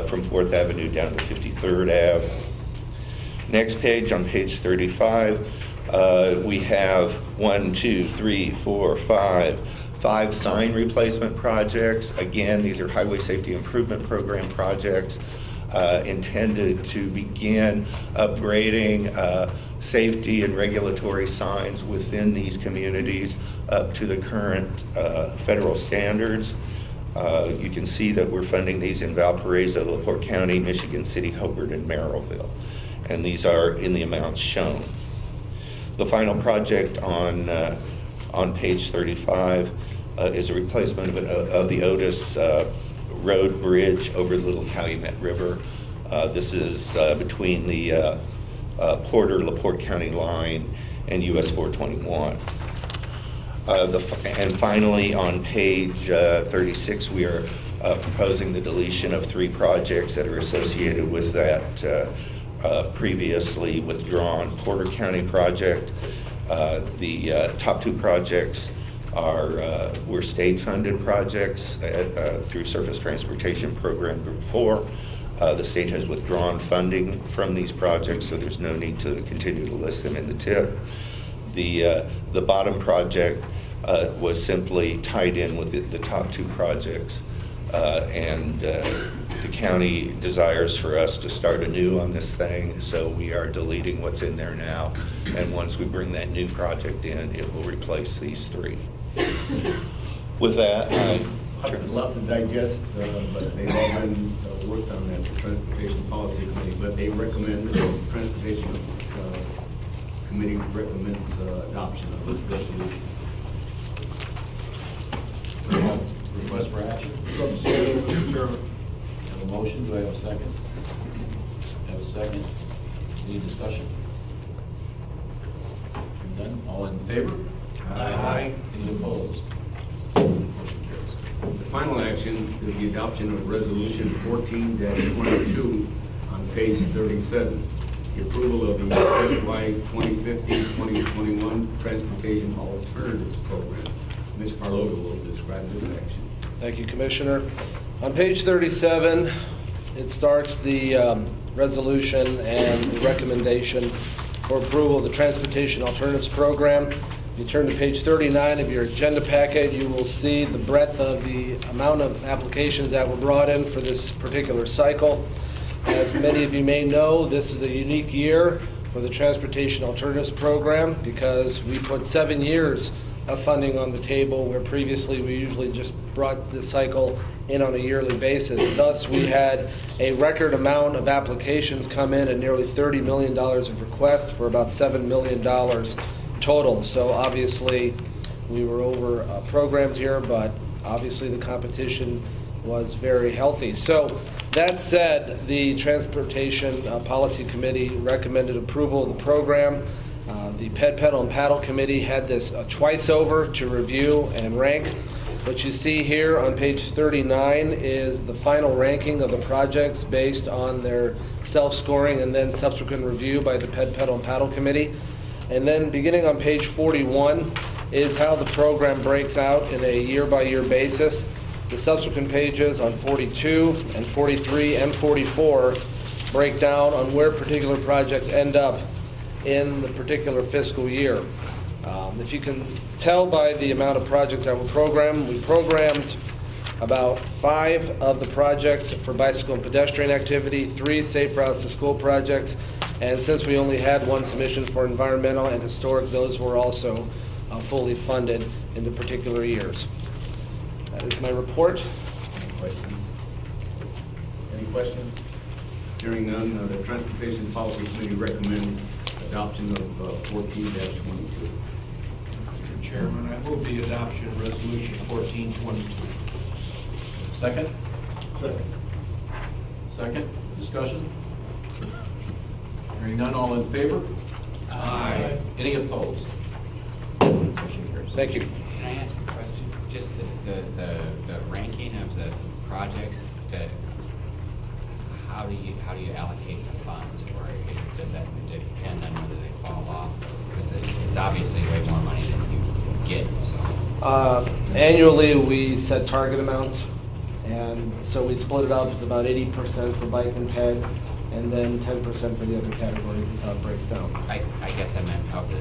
from 4th Avenue down to 53rd Ave. Next page, on page 35, we have 5 sign replacement projects. Again, these are Highway Safety Improvement Program projects intended to begin upgrading safety and regulatory signs within these communities up to the current federal standards. You can see that we're funding these in Valparaiso, LaPorte County, Michigan City, Hobart, and Merrillville. And these are in the amounts shown. The final project on page 35 is a replacement of the Otis Road Bridge over the Little Calumet River. This is between the Porter-LaPorte County line and US 421. And finally, on page 36, we are proposing the deletion of 3 projects that are associated with that previously withdrawn Porter County project. The top 2 projects were state-funded projects through Surface Transportation Program Group 4. The state has withdrawn funding from these projects, so there's no need to continue to list them in the TIP. The bottom project was simply tied in with the top 2 projects, and the county desires for us to start anew on this thing, so we are deleting what's in there now, and once we bring that new project in, it will replace these 3. With that, I'd love to digest, but they've all been worked on at the Transportation Policy Committee, but they recommend, the Transportation Committee recommends adoption of this resolution. Request for action? Mr. Chairman. Have a motion, do I have a second? Have a second. Any discussion? Hearing none, all in favor? Aye. Any opposed? Motion carries. The final action is the adoption of Resolution 14-22 on page 37, the approval of the FY 2015-2021 Transportation Alternatives Program. Ms. Carlota will describe this action. Thank you, Commissioner. On page 37, it starts the resolution and the recommendation for approval of the Transportation Alternatives Program. If you turn to page 39 of your agenda packet, you will see the breadth of the amount of applications that were brought in for this particular cycle. As many of you may know, this is a unique year for the Transportation Alternatives Program because we put 7 years of funding on the table, where previously we usually just brought the cycle in on a yearly basis. Thus, we had a record amount of applications come in at nearly $30 million of requests for about $7 million total. So obviously, we were over programmed here, but obviously the competition was very healthy. So that said, the Transportation Policy Committee recommended approval of the program. The Pedal and Paddle Committee had this twice over to review and rank. What you see here on page 39 is the final ranking of the projects based on their self-scoring and then subsequent review by the Pedal and Paddle Committee. And then beginning on page 41 is how the program breaks out in a year-by-year basis. The subsequent pages on 42 and 43 and 44 break down on where particular projects end up in the particular fiscal year. If you can tell by the amount of projects that were programmed, we programmed about 5 of the projects for bicycle and pedestrian activity, 3 safe routes to school projects, and since we only had 1 submission for environmental and historic, those were also fully funded in the particular years. That is my report. Any questions? Any questions? Hearing none, the Transportation Policy Committee recommends adoption of 14-22. Mr. Chairman, I move the adoption of Resolution 1422. Second? Second. Second, discussion? Hearing none, all in favor? Aye. Any opposed? Motion carries. Thank you. Can I ask a question? Just the ranking of the projects, how do you allocate the funds, or does that depend on whether they fall off? Because it's obviously way more money than you get, so. Annually, we set target amounts, and so we split it up. It's about 80% for bike and ped, and then 10% for the other categories is how it breaks down. I guess I meant of the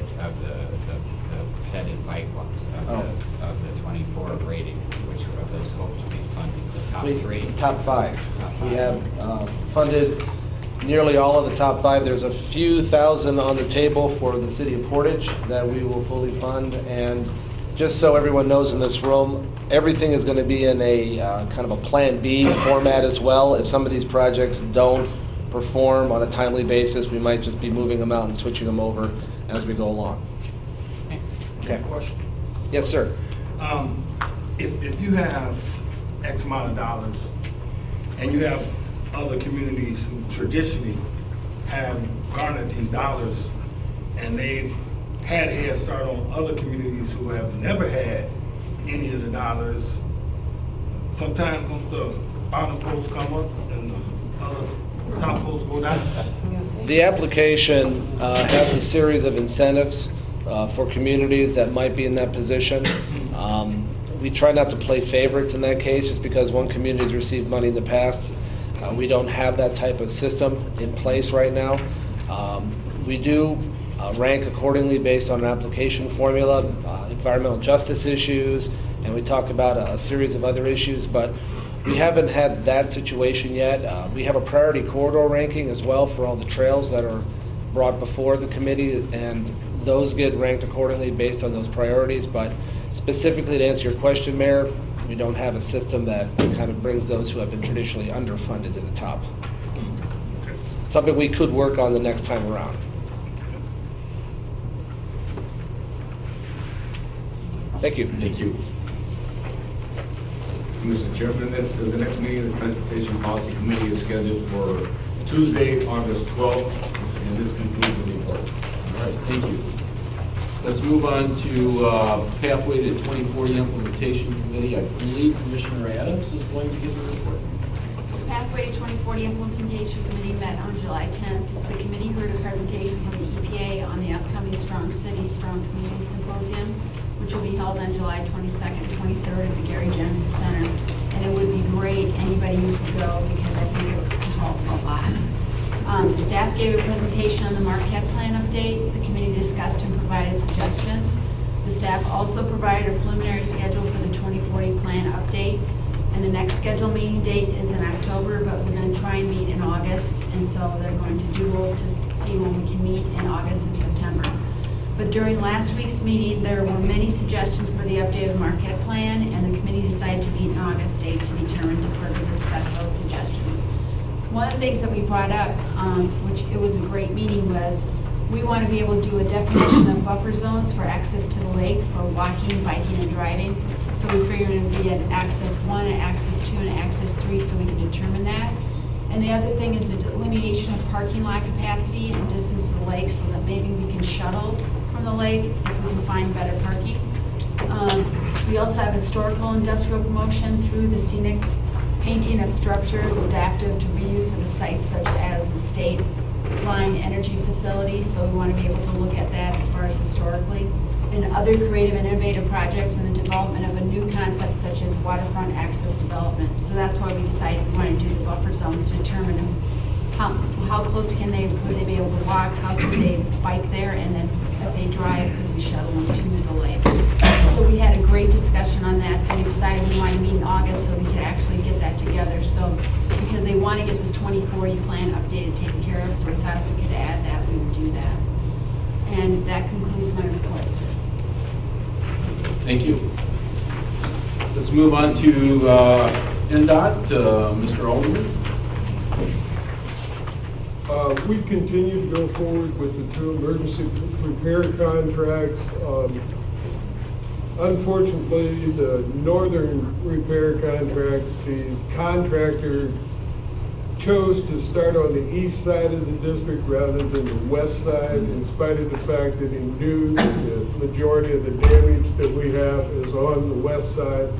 ped and bike ones, of the 24 rating, which of those hope to be funded, the top three? Top five. We have funded nearly all of the top five. There's a few thousand on the table for the city of Portage that we will fully fund. And just so everyone knows in this room, everything is going to be in a kind of a Plan B format as well. If some of these projects don't perform on a timely basis, we might just be moving them out and switching them over as we go along. Okay. Question. Yes, sir. If you have X amount of dollars and you have other communities who traditionally have garnered these dollars and they've had Head Start on other communities who have never had any of the dollars, sometimes don't the bottom posts come up and the other top posts go down? The application has a series of incentives for communities that might be in that position. We try not to play favorites in that case, just because one community has received money in the past. We don't have that type of system in place right now. We do rank accordingly based on an application formula, environmental justice issues, and we talk about a series of other issues, but we haven't had that situation yet. We have a priority corridor ranking as well for all the trails that are brought before the committee, and those get ranked accordingly based on those priorities. But specifically to answer your question, Mayor, we don't have a system that kind of brings those who have been traditionally underfunded to the top. Something we could work on the next time around. Thank you. Thank you. Mr. Chairman, the next meeting of the Transportation Policy Committee is scheduled for Tuesday, August 12th, and this concludes the report. All right, thank you. Let's move on to Pathway to 2040 Implementation Committee. I believe Commissioner Adams is going to give the report. The Pathway to 2040 Implementation Committee met on July 10th. The committee heard a presentation from the EPA on the upcoming Strong City, Strong Community Symposium, which will be held on July 22nd and 23rd at the Gary Genesis Center. And it would be great, anybody who could go, because I think it would help a lot. The staff gave a presentation on the Marquette Plan update. The committee discussed and provided suggestions. The staff also provided a preliminary schedule for the 2040 plan update. And the next scheduled meeting date is in October, but we're going to try and meet in August. And so they're going to do to see when we can meet in August and September. But during last week's meeting, there were many suggestions for the update of the Marquette Plan, and the committee decided to meet in August 8 to determine to further discuss those suggestions. One of the things that we brought up, which it was a great meeting, was we want to be able to do a definition of buffer zones for access to the lake for walking, biking, and driving. So we figured it would be an access 1, an access 2, and an access 3, so we can determine that. And the other thing is the delineation of parking lot capacity and distance to the lake, so that maybe we can shuttle from the lake if we can find better parking. We also have historical industrial promotion through the scenic painting of structures adaptive to reuse of the sites, such as the state line energy facility. So we want to be able to look at that as far as historically. And other creative and innovative projects and the development of a new concept such as waterfront access development. So that's why we decided we want to do the buffer zones to determine how close would they be able to walk, how could they bike there, and then if they drive, could we shuttle them to the lake. So we had a great discussion on that, so we decided we wanted to meet in August so we could actually get that together. So, because they want to get this 2040 plan updated, taken care of, so we thought if we could add that, we would do that. And that concludes my report, sir. Thank you. Let's move on to NDOT, Mr. Alderman. We continue to go forward with the 2 emergency repair contracts. Unfortunately, the northern repair contract, the contractor chose to start on the east side of the district rather than the west side, in spite of the fact that he knew that the majority of the damage that we have is on the west side.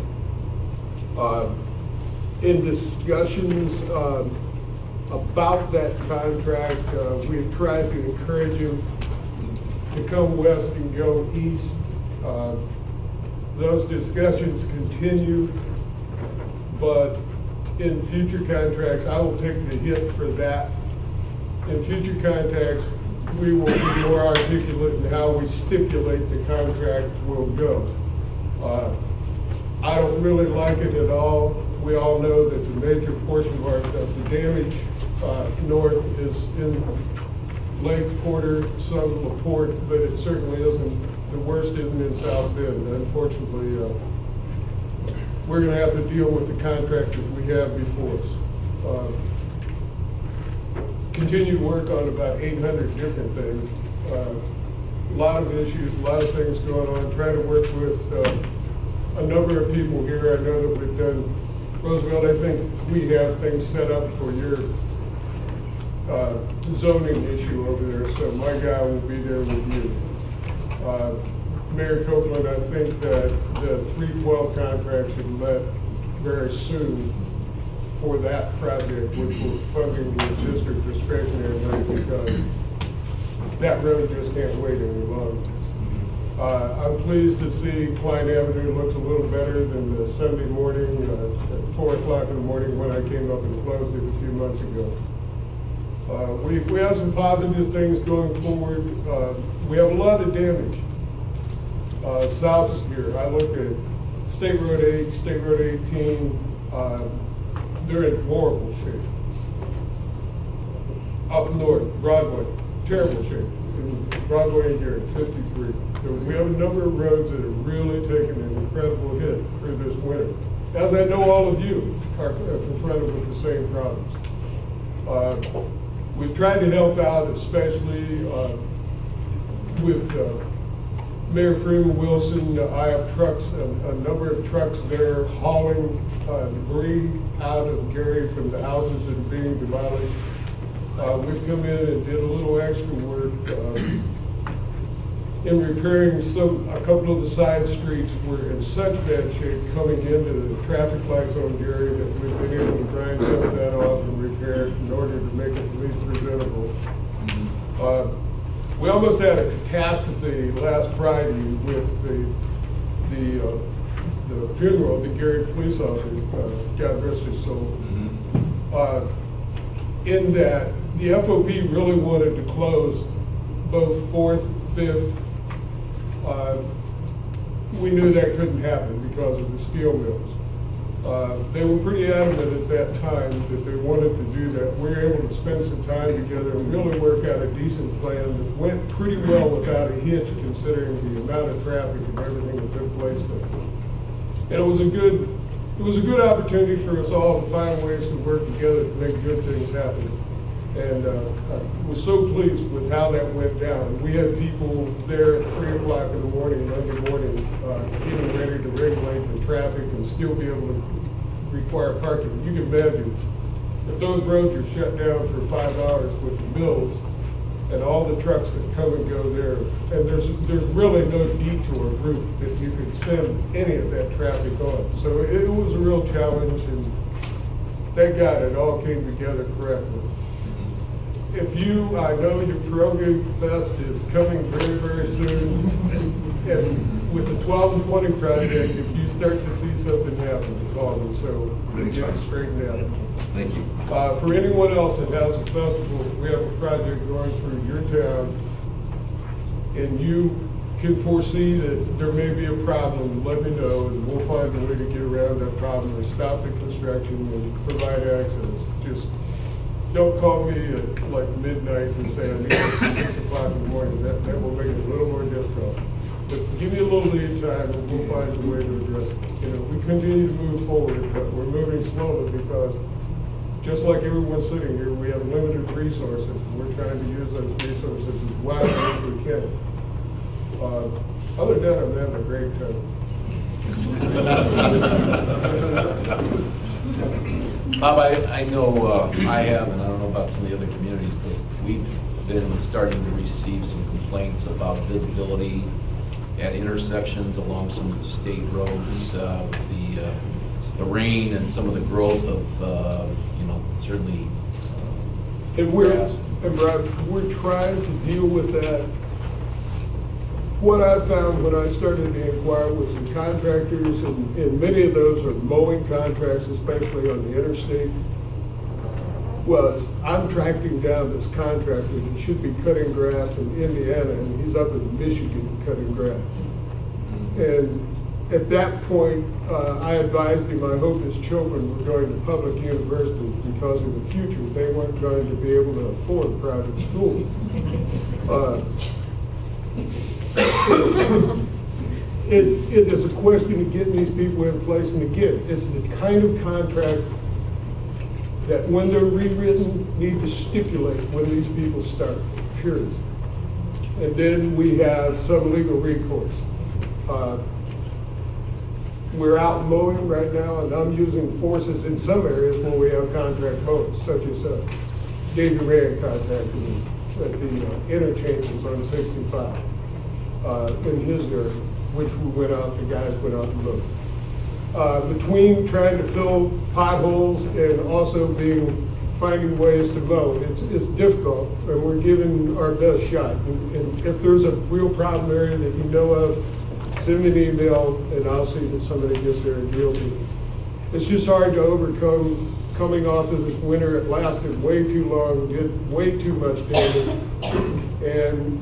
In discussions about that contract, we've tried to encourage him to come west and go east. those discussions continue, but in future contracts, I will take the hit for that. In future contracts, we will be more articulate in how we stipulate the contract will go. I don't really like it at all. We all know that the major portion of the damage north is in Lake Porter, some LaPorte, but it certainly isn't, the worst isn't in South Bend. Unfortunately, we're going to have to deal with the contractors we have before us. Continue to work on about 800 different things. A lot of issues, a lot of things going on. Try to work with a number of people here. I know that we've done, Roosevelt, I think we have things set up for your zoning issue over there, so my guy will be there with you. Mayor Copeland, I think that the 312 contract should let very soon for that project, which was funding the district discretionary money, because that road just can't wait any longer. I'm pleased to see Klein Avenue looks a little better than the Sunday morning at 4 o'clock in the morning when I came up and closed it a few months ago. We have some positive things going forward. We have a lot of damage south of here. I looked at State Road 8, State Road 18. They're in horrible shape. Up north, Broadway, terrible shape. In Broadway and Garrett, 53. So we have a number of roads that have really taken an incredible hit through this winter. As I know all of you are confronted with the same problems. We've tried to help out, especially with Mayor Freeman Wilson. I have trucks, a number of trucks there hauling debris out of Gary from the houses that are being demolished. We've come in and did a little extra work in repairing a couple of the side streets were in such bad shape coming into the traffic lights on Gary that we've been able to grind some of that off and repair it in order to make it at least presentable. We almost had a catastrophe last Friday with the funeral of the Gary police officer, God rest his soul. In that the FOP really wanted to close both 4th, 5th. We knew that couldn't happen because of the steel mills. They were pretty adamant at that time that they wanted to do that. We were able to spend some time together and really work out a decent plan that went pretty well without a hitch, considering the amount of traffic and everything that took place there. And it was a good opportunity for us all to find ways to work together to make good things happen. And I was so pleased with how that went down. We had people there at 3 o'clock in the morning, Monday morning, getting ready to regulate the traffic and still be able to require parking. You can imagine if those roads are shut down for 5 hours with the mills and all the trucks that come and go there, and there's really no detour route that you could send any of that traffic on. So it was a real challenge, and thank God it all came together correctly. I know your Pierogi Fest is coming very, very soon. With the 12 and 20 project, if you start to see something happen, call me, so we get it straightened out. Thank you. For anyone else that has a festival, we have a project going through your town, and you can foresee that there may be a problem, let me know, and we'll find a way to get around that problem or stop the construction and provide access. Just don't call me at like midnight and say I need this at 6 o'clock in the morning. That will make it a little more difficult. But give me a little lead time and we'll find a way to address it. We continue to move forward, but we're moving slowly because just like everyone sitting here, we have limited resources. We're trying to use those resources as widely as we can. Other than that, I'm having a great time. Bob, I know I have, and I don't know about some of the other communities, but we've been starting to receive some complaints about visibility at intersections along some of the state roads, the rain and some of the growth of, certainly. And we're trying to deal with that what I found when I started to inquire was the contractors, and many of those are mowing contracts, especially on the interstate, was I'm tracking down this contractor that should be cutting grass in Indiana, and he's up in Michigan cutting grass. And at that point, I advised him I hope his children were going to public universities because in the future they weren't going to be able to afford private schools. It is a question of getting these people in place, and again, it's the kind of contract that when they're rewritten, need to stipulate when these people start, period. And then we have some legal recourse. We're out mowing right now, and I'm using forces in some areas where we have contract mowers, such as Davey Rand contacted me at the interchanges on 65 in his area, which we went out, the guys went out and looked. Between trying to fill potholes and also finding ways to mow, it's difficult, and we're giving our best shot. And if there's a real problem area that you know of, send me an email, and I'll see that somebody gets there and deals with it. It's just hard to overcome coming off of this winter. It lasted way too long, did way too much damage, and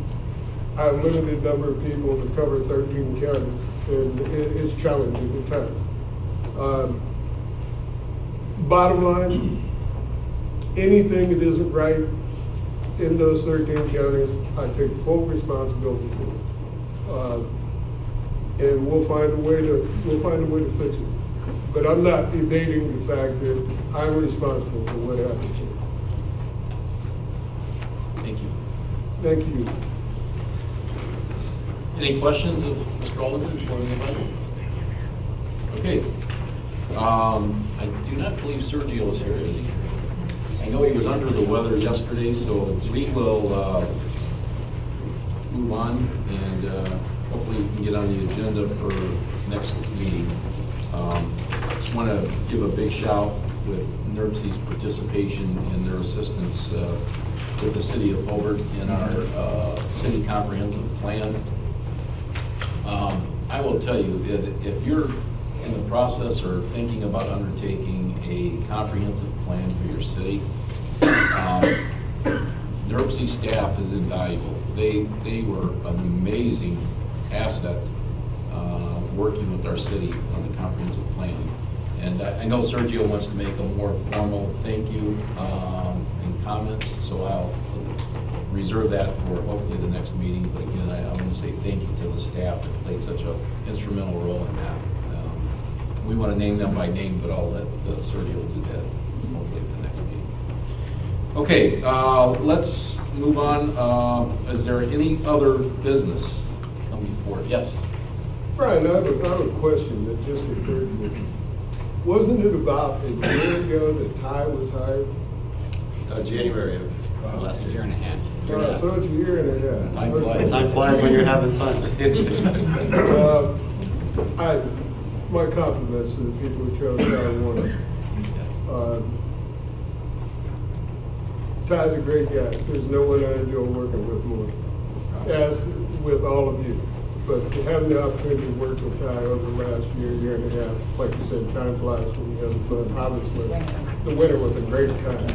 I have a limited number of people to cover 13 counties, and it's challenging at times. Bottom line, anything that isn't right in those 13 counties, I take full responsibility for. And we'll find a way to fix it. But I'm not evading the fact that I'm responsible for what happens here. Thank you. Thank you. Any questions of Mr. Alderman before we move on? Okay. I do not believe Sergio is here, is he? I know he was under the weather yesterday, so we will move on, and hopefully we can get on the agenda for next meeting. Just want to give a big shout with NERC's participation and their assistance with the city of Hobart in our city comprehensive plan. I will tell you that if you're in the process or thinking about undertaking a comprehensive plan for your city, NERC staff is invaluable. They were an amazing asset working with our city on the comprehensive plan. And I know Sergio wants to make a more formal thank you and comments, so I'll reserve that for hopefully the next meeting. But again, I want to say thank you to the staff that played such an instrumental role in that. We want to name them by name, but I'll let Sergio do that hopefully at the next meeting. Okay, let's move on. Is there any other business come before? Yes. Brian, I have a question that just occurred to me. Wasn't it about a year ago that Ty was hired? January of last year and a half. So it's a year and a half. Time flies. Time flies when you're having fun. My compliments to the people who chose Ty Warner. Ty's a great guy. There's no one I enjoy working with more, as with all of you. But having the opportunity to work with Ty over the last year and a half, like you said, time flies when you're having fun. Obviously, the winter was a great time.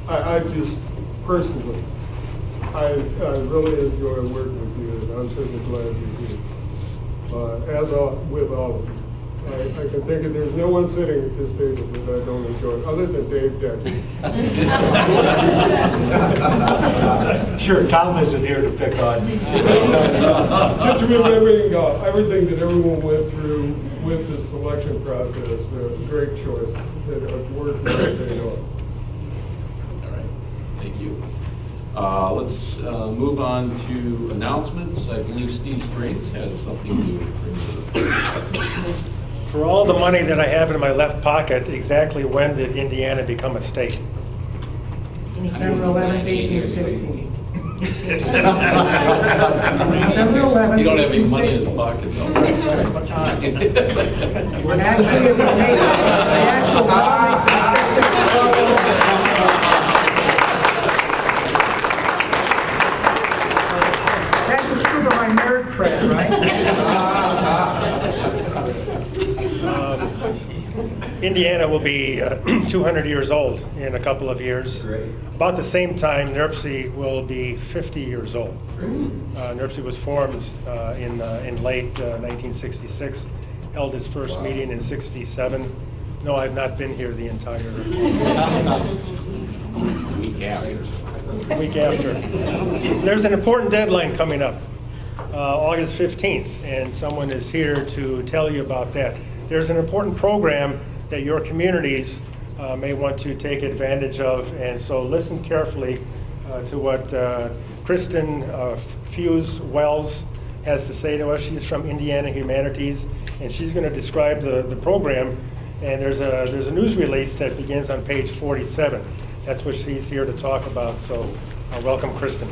I just personally, I really enjoy working with you, and I'm certainly glad you're here. With all of you. I can think of, there's no one sitting at this table that I don't enjoy, other than Dave Decker. Sure, Tom isn't here to pick on me. Just remembering everything that everyone went through with the selection process, great choice, that have worked very hard. All right, thank you. Let's move on to announcements. I believe Steve Straits has something to bring to the For all the money that I have in my left pocket, exactly when did Indiana become a state? December 11th, 1816. December 11th, You don't have any money in his 1816. pocket, though. Actually, it was made, the actual law makes it effective. Indiana will be 200 years old in a couple of years. About the same time, NERPC will be 50 years old. NERPC was formed in late 1966, held its first meeting in 67. No, I've not been here the entire week after. There's an important deadline coming up, August 15th, and someone is here to tell you about that. There's an important program that your communities may want to take advantage of, and so listen carefully to what Kristen Fuse-Wells has to say to us. She's from Indiana Humanities, and she's going to describe the program. And there's a news release that begins on page 47. That's what she's here to talk about. So welcome, Kristen.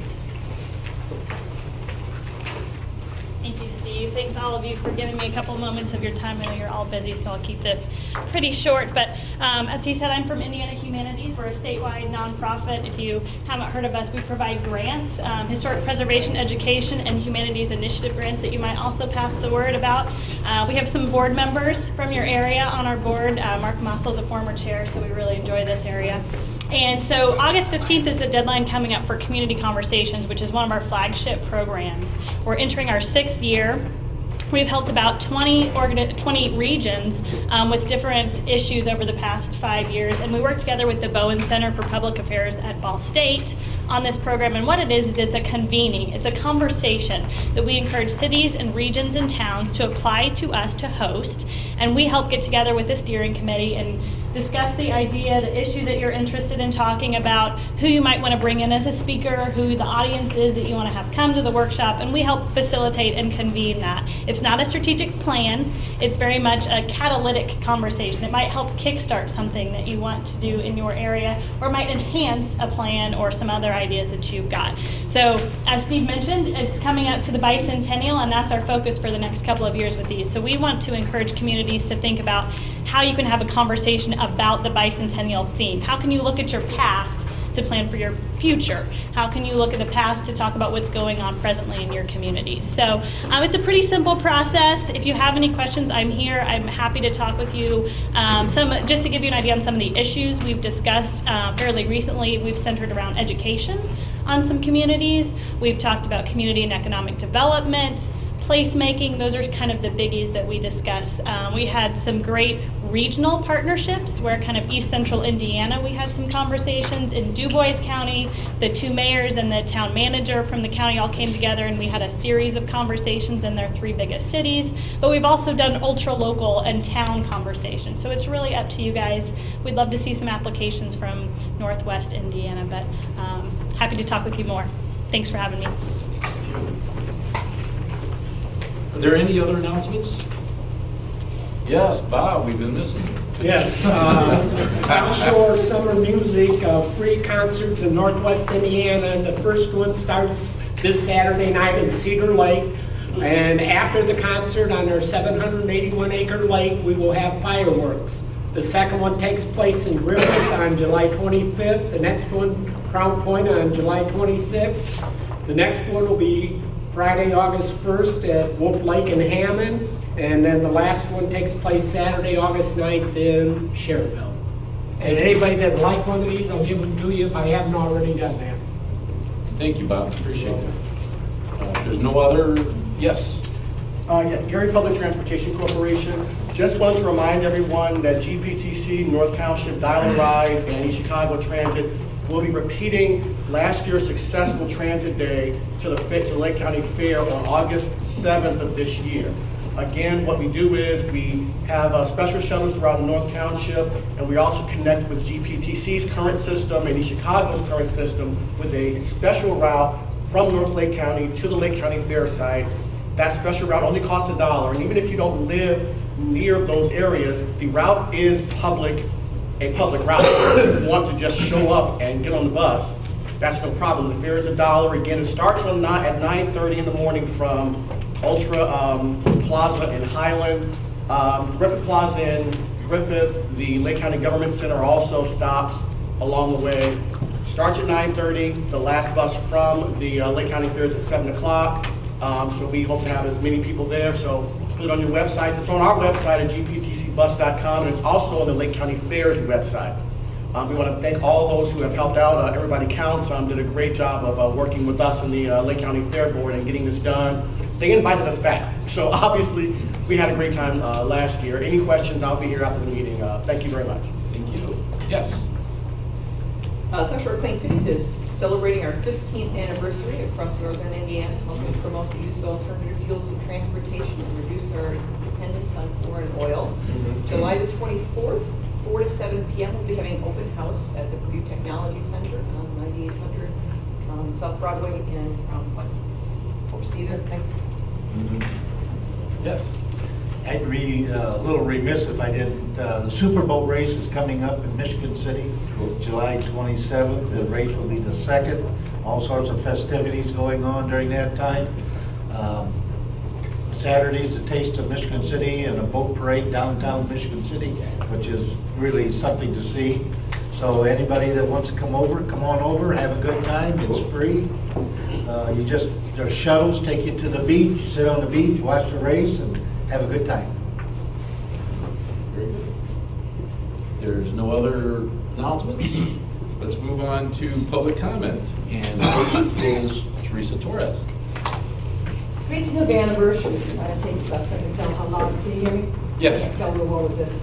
Thank you, Steve. Thanks all of you for giving me a couple moments of your time. I know you're all busy, so I'll keep this pretty short. But as he said, I'm from Indiana Humanities. We're a statewide nonprofit. If you haven't heard of us, we provide grants, historic preservation, education, and humanities initiative grants that you might also pass the word about. We have some board members from your area on our board. Mark Mossel is a former chair, so we really enjoy this area. And so August 15th is the deadline coming up for Community Conversations, which is one of our flagship programs. We're entering our 6th year. We've helped about 20 regions with different issues over the past 5 years, and we work together with the Bowen Center for Public Affairs at Ball State on this program. And what it is it's a convening, it's a conversation that we encourage cities and regions and towns to apply to us to host, and we help get together with the steering committee and discuss the idea, the issue that you're interested in talking about, who you might want to bring in as a speaker, who the audience is that you want to have come to the workshop, and we help facilitate and convene that. It's not a strategic plan, it's very much a catalytic conversation. It might help kickstart something that you want to do in your area, or might enhance a plan or some other ideas that you've got. So, as Steve mentioned, it's coming up to the bicentennial, and that's our focus for the next couple of years with these. So we want to encourage communities to think about how you can have a conversation about the bicentennial theme. How can you look at your past to plan for your future? How can you look at the past to talk about what's going on presently in your communities? So it's a pretty simple process. If you have any questions, I'm here. I'm happy to talk with you. Just to give you an idea on some of the issues we've discussed fairly recently, we've centered around education on some communities. We've talked about community and economic development, placemaking. Those are kind of the biggies that we discuss. We had some great regional partnerships where kind of East Central Indiana, we had some conversations. In Du Bois County, the 2 mayors and the town manager from the county all came together, and we had a series of conversations in their 3 biggest cities. But we've also done ultra-local and town conversations. So it's really up to you guys. We'd love to see some applications from Northwest Indiana, but happy to talk with you more. Thanks for having me. Are there any other announcements? Yes, Bob, we've been missing you. Yes, South Shore Summer Music, free concerts in Northwest Indiana, and the first one starts this Saturday night in Cedar Lake. And after the concert on our 781-acre lake, we will have fireworks. The second one takes place in Griffith on July 25th. The next one, Crown Point, on July 26th. The next one will be Friday, August 1st at Wolf Lake in Hammond. And then the last one takes place Saturday, August 9th in Cherville. And anybody that'd like one of these, I'll give them to you if I haven't already done that. Thank you, Bob. Appreciate that. If there's no other, yes? Yes, Gary Public Transportation Corporation. Just want to remind everyone that GPTC, North Township, Dial-A-Ride, and East Chicago Transit will be repeating last year's successful Transit Day to the Lake County Fair on August 7th of this year. Again, what we do is we have special shuttles throughout North Township, and we also connect with GPTC's current system and East Chicago's current system with a special route from North Lake County to the Lake County Fair site. That special route only costs $1, and even if you don't live near those areas, the route is a public route. If you want to just show up and get on the bus, that's no problem. The fare is $1. Again, it starts at 9:30 in the morning from Ultra Plaza in Highland, Griffith Plaza in Griffith. The Lake County Government Center also stops along the way. Starts at 9:30. The last bus from the Lake County Fair is at 7 o'clock. So we hope to have as many people there. So put it on your websites. It's on our website at gptcbus.com, and it's also on the Lake County Fair's website. We want to thank all those who have helped out. Everybody Counts did a great job of working with us in the Lake County Fair Board and getting this done. They invited us back, so obviously we had a great time last year. Any questions, I'll be here after the meeting. Thank you very much. Thank you. Yes. South Shore Clean Cities is celebrating our 15th anniversary across northern Indiana, helping promote the use of alternative fuels in transportation and reduce our dependence on foreign oil. July the 24th, 4 to 7 p.m. we'll be having an open house at the Purdue Technology Center on 9800 South Broadway in Crown Point. Hope to see you there. Thanks. Yes. I'd be a little remiss if I didn't. The Super Bowl race is coming up in Michigan City, July 27th. The race will be the second. All sorts of festivities going on during that time. Saturday's a taste of Michigan City and a boat parade downtown Michigan City, which is really something to see. So anybody that wants to come over, come on over, have a good time. It's free. There's shuttles take you to the beach, sit on the beach, watch the race, and have a good time. Very good. There's no other announcements. Let's move on to public comment. And first is Teresa Torres. Speaking of anniversaries, I'm going to take this up so I can tell how loud. Can you hear me? Yes. I can't tell real well with this.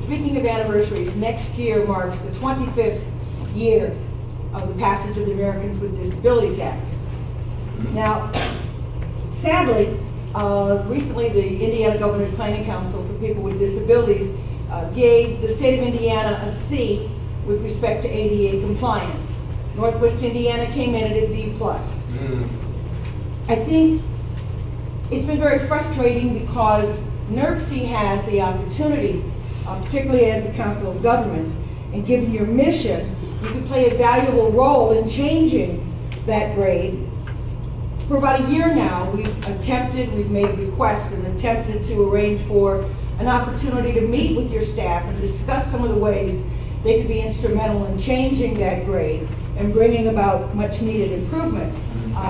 Speaking of anniversaries, next year marks the 25th year of the passage of the Americans with Disabilities Act. Now, sadly, recently the Indiana Governor's Planning Council for People with Disabilities gave the state of Indiana a C with respect to ADA compliance. Northwest Indiana came in at a D+. I think it's been very frustrating because NERC has the opportunity, particularly as the Council of Governments, and given your mission, you can play a valuable role in changing that grade. For about a year now, we've made requests and attempted to arrange for an opportunity to meet with your staff and discuss some of the ways they could be instrumental in changing that grade and bringing about much needed improvement.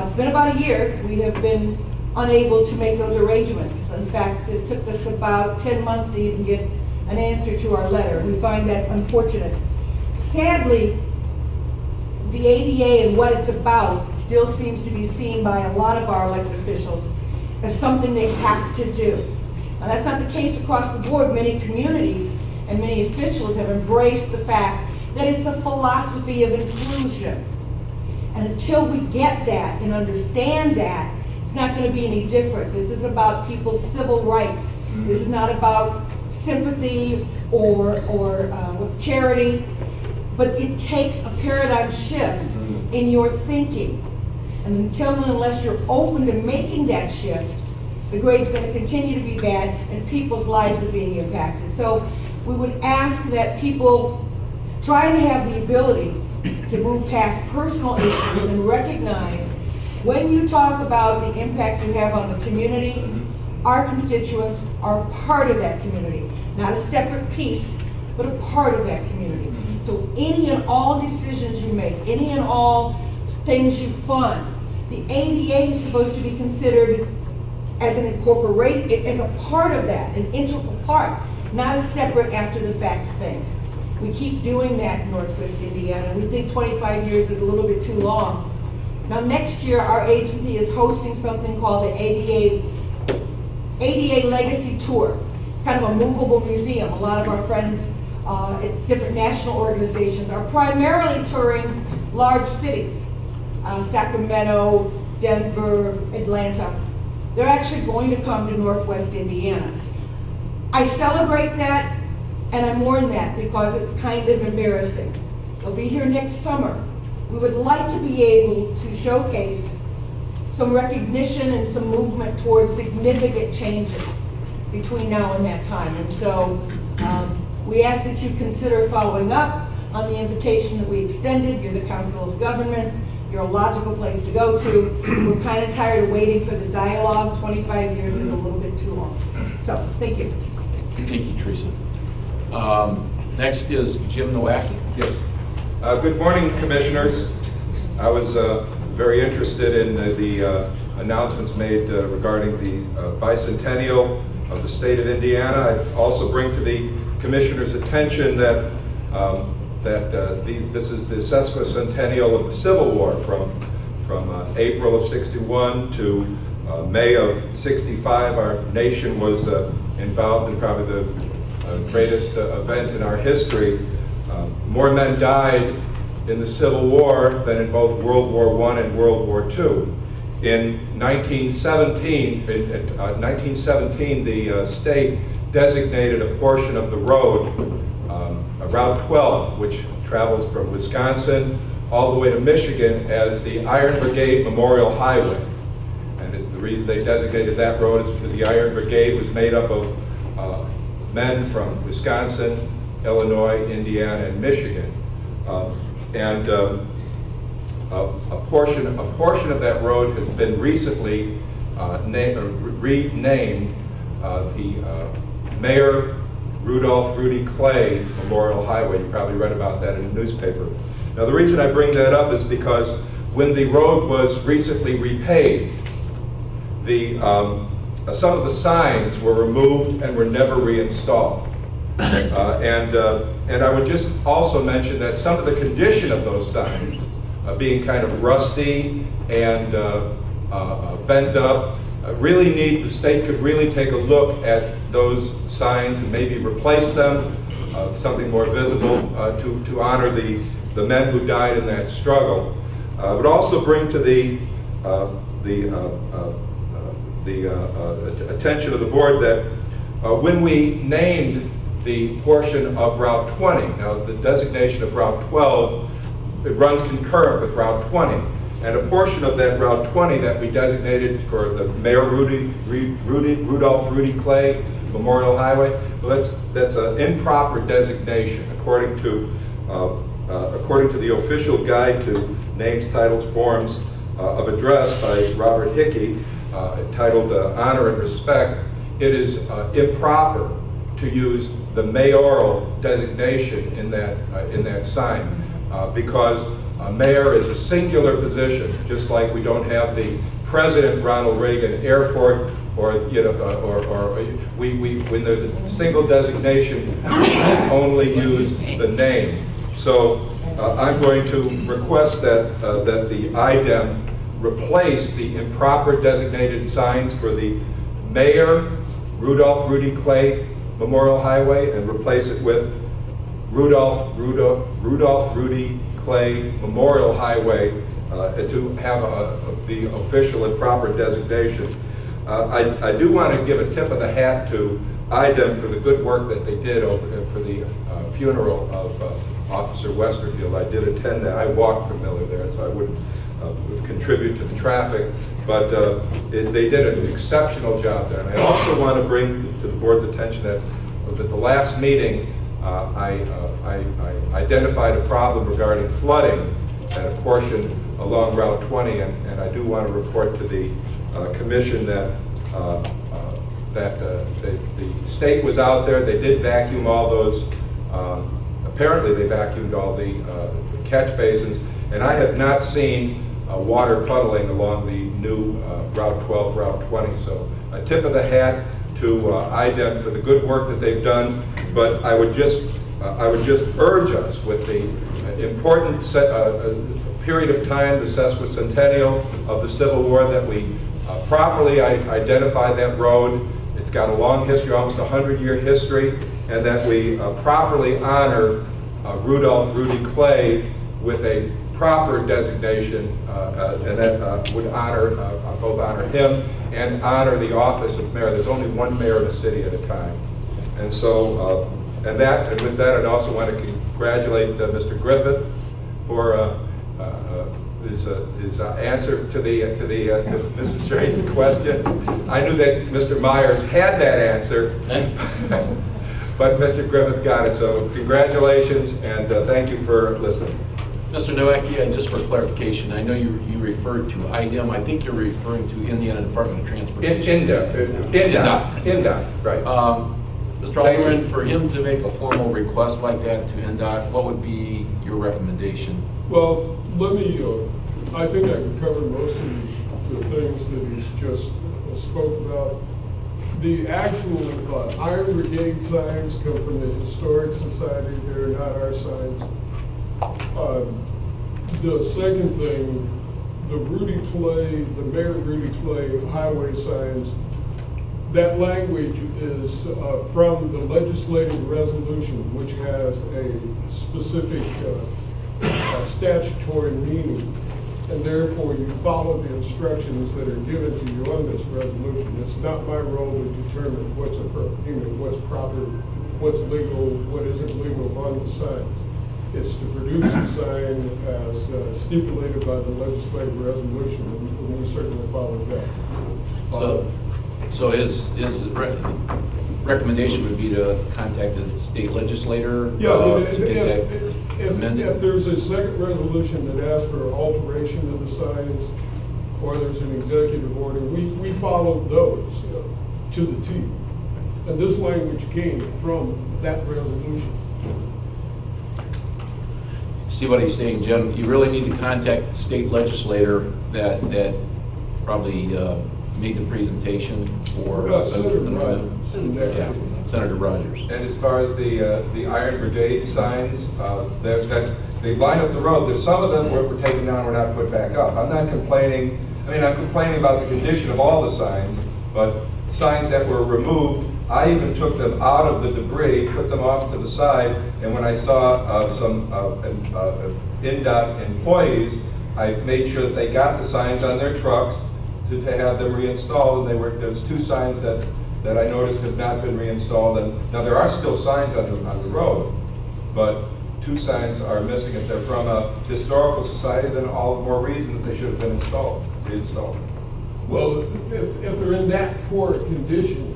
It's been about a year. We have been unable to make those arrangements. In fact, it took us about 10 months to even get an answer to our letter. We find that unfortunate. Sadly, the ADA and what it's about still seems to be seen by a lot of our elected officials as something they have to do. Now, that's not the case across the board. Many communities and many officials have embraced the fact that it's a philosophy of inclusion. And until we get that and understand that, it's not going to be any different. This is about people's civil rights. This is not about sympathy or charity, but it takes a paradigm shift in your thinking. And until and unless you're open to making that shift, the grade's going to continue to be bad and people's lives are being impacted. So we would ask that people try to have the ability to move past personal issues and recognize when you talk about the impact you have on the community, our constituents are part of that community. Not a separate piece, but a part of that community. So any and all decisions you make, any and all things you fund, the ADA is supposed to be considered as an as a part of that, an integral part, not a separate after the fact thing. We keep doing that in Northwest Indiana. We think 25 years is a little bit too long. Now next year, our agency is hosting something called the ADA Legacy Tour. It's kind of a movable museum. A lot of our friends at different national organizations are primarily touring large cities, Sacramento, Denver, Atlanta. They're actually going to come to Northwest Indiana. I celebrate that and I mourn that because it's kind of embarrassing. They'll be here next summer. We would like to be able to showcase some recognition and some movement towards significant changes between now and that time. And so we ask that you consider following up on the invitation that we extended. You're the Council of Governments. You're a logical place to go to. We're kind of tired of waiting for the dialogue. 25 years is a little bit too long. So, thank you. Thank you, Teresa. Next is Jim Nowacki. Yes. Good morning, Commissioners. I was very interested in the announcements made regarding the bicentennial of the state of Indiana. I also bring to the Commissioner's attention that this is the sesquicentennial of the Civil War from April of '61 to May of '65. Our nation was involved in probably the greatest event in our history. More men died in the Civil War than in both World War I and World War II. In 1917, the state designated a portion of the road, Route 12, which travels from Wisconsin all the way to Michigan, as the Iron Brigade Memorial Highway. And the reason they designated that road is because the Iron Brigade was made up of men from Wisconsin, Illinois, Indiana, and Michigan. A portion of that road has been recently renamed the Mayor Rudolph Rudy Clay Memorial Highway. You probably read about that in the newspaper. Now, the reason I bring that up is because when the road was recently repaved, some of the signs were removed and were never reinstalled. And I would just also mention that some of the condition of those signs, being kind of rusty and bent up, the state could really take a look at those signs and maybe replace them, something more visible to honor the men who died in that struggle. But also bring to the attention of the board that when we named the portion of Route 20, now the designation of Route 12, it runs concurrent with Route 20. And a portion of that Route 20 that we designated for the Mayor Rudolph Rudy Clay Memorial Highway, well, that's an improper designation according to the official guide to names, titles, forms of address by Robert Hickey, titled Honor and Respect. It is improper to use the mayoral designation in that sign because mayor is a singular position, just like we don't have the President Ronald Reagan Airport, or when there's a single designation, we can only use the name. So I'm going to request that the IDEM replace the improper designated signs for the Mayor Rudolph Rudy Clay Memorial Highway and replace it with Rudolph Rudy Clay Memorial Highway to have the official and proper designation. I do want to give a tip of the hat to IDEM for the good work that they did for the funeral of Officer Westerfield. I did attend that. I walked from Miller there, so I wouldn't contribute to the traffic, but they did an exceptional job there. And I also want to bring to the board's attention that at the last meeting, I identified a problem regarding flooding at a portion along Route 20, and I do want to report to the commission that the state was out there. They did vacuum all those, apparently they vacuumed all the catch basins, and I have not seen water puddling along the new Route 12, Route 20. So a tip of the hat to IDEM for the good work that they've done, but I would just urge us with the important period of time, the sesquicentennial of the Civil War, that we properly identify that road. It's got a long history, almost 100-year history, and that we properly honor Rudolph Rudy Clay with a proper designation, and that would both honor him and honor the office of mayor. There's only one mayor of a city at a time. And so, and with that, I'd also want to congratulate Mr. Griffith for his answer to Mrs. Strain's question. I knew that Mr. Myers had that answer, but Mr. Griffith got it. So congratulations, and thank you for listening. Mr. Nowacki, just for clarification, I know you referred to IDEM. I think you're referring to Indiana Department of Transportation. INDOT, right. Mr. Alderman, for him to make a formal request like that to INDOT, what would be your recommendation? Well, let me I think I can cover most of the things that he's just spoke about. The actual Iron Brigade signs come from the Historic Society. They're not our signs. The second thing, the Mayor Rudy Clay highway signs, that language is from the legislative resolution, which has a specific statutory meaning, and therefore you follow the instructions that are given to you on this resolution. It's not my role to determine what's proper, what's legal, what isn't legal on the signs. It's to produce a sign as stipulated by the legislative resolution, and we certainly follow that. So his recommendation would be to contact his state legislator? Yeah, I mean, to get that amended? if there's a second resolution that asks for alteration of the signs, or there's an executive order, we follow those to the T. And this language came from that resolution. See what he's saying, Jim? You really need to contact the state legislator that probably made the presentation for Senator Rogers. And as far as the Iron Brigade signs, they line up the road. There's some of them were taken down, were not put back up. I'm not complaining. I mean, I'm complaining about the condition of all the signs, but signs that were removed, I even took them out of the debris, put them off to the side, and when I saw some INDOT employees, I made sure that they got the signs on their trucks to have them reinstalled. And there's two signs that I noticed have not been reinstalled. And now there are still signs on the road, but two signs are missing. If they're from a historical society, then all the more reason that they should have been reinstalled. Well, if they're in that poor condition,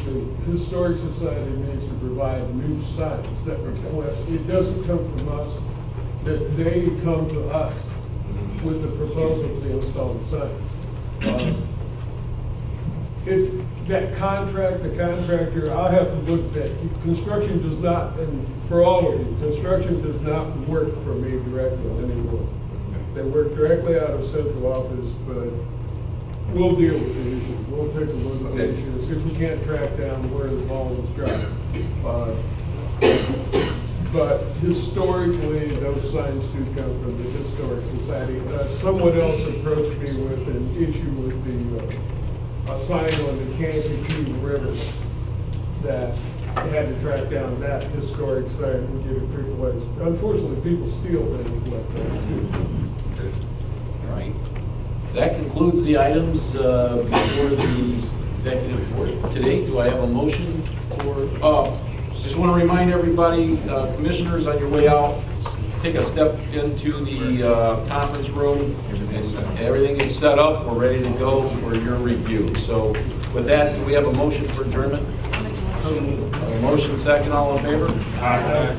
the Historic Society needs to provide new signs that request. It doesn't come from us, that they come to us with the proposal to install the sign. It's that contract, the contractor, I'll have to look at that. Construction does not, and for all of you, construction does not work for me directly anymore. They work directly out of central office, but we'll deal with the issue. We'll take a look at the issue, see if we can't track down where the ball was dropped. But historically, those signs do come from the Historic Society. Someone else approached me with an issue with a sign on the Kankakee River that had to track down that historic sign and get it replaced. Unfortunately, people steal things like that too. All right. That concludes the items before the executive board today. Do I have a motion for? Just want to remind everybody, commissioners, on your way out, take a step into the conference room. Everything is set up. We're ready to go for your review. So with that, do we have a motion for adjournment? A motion second. All in favor? Aye.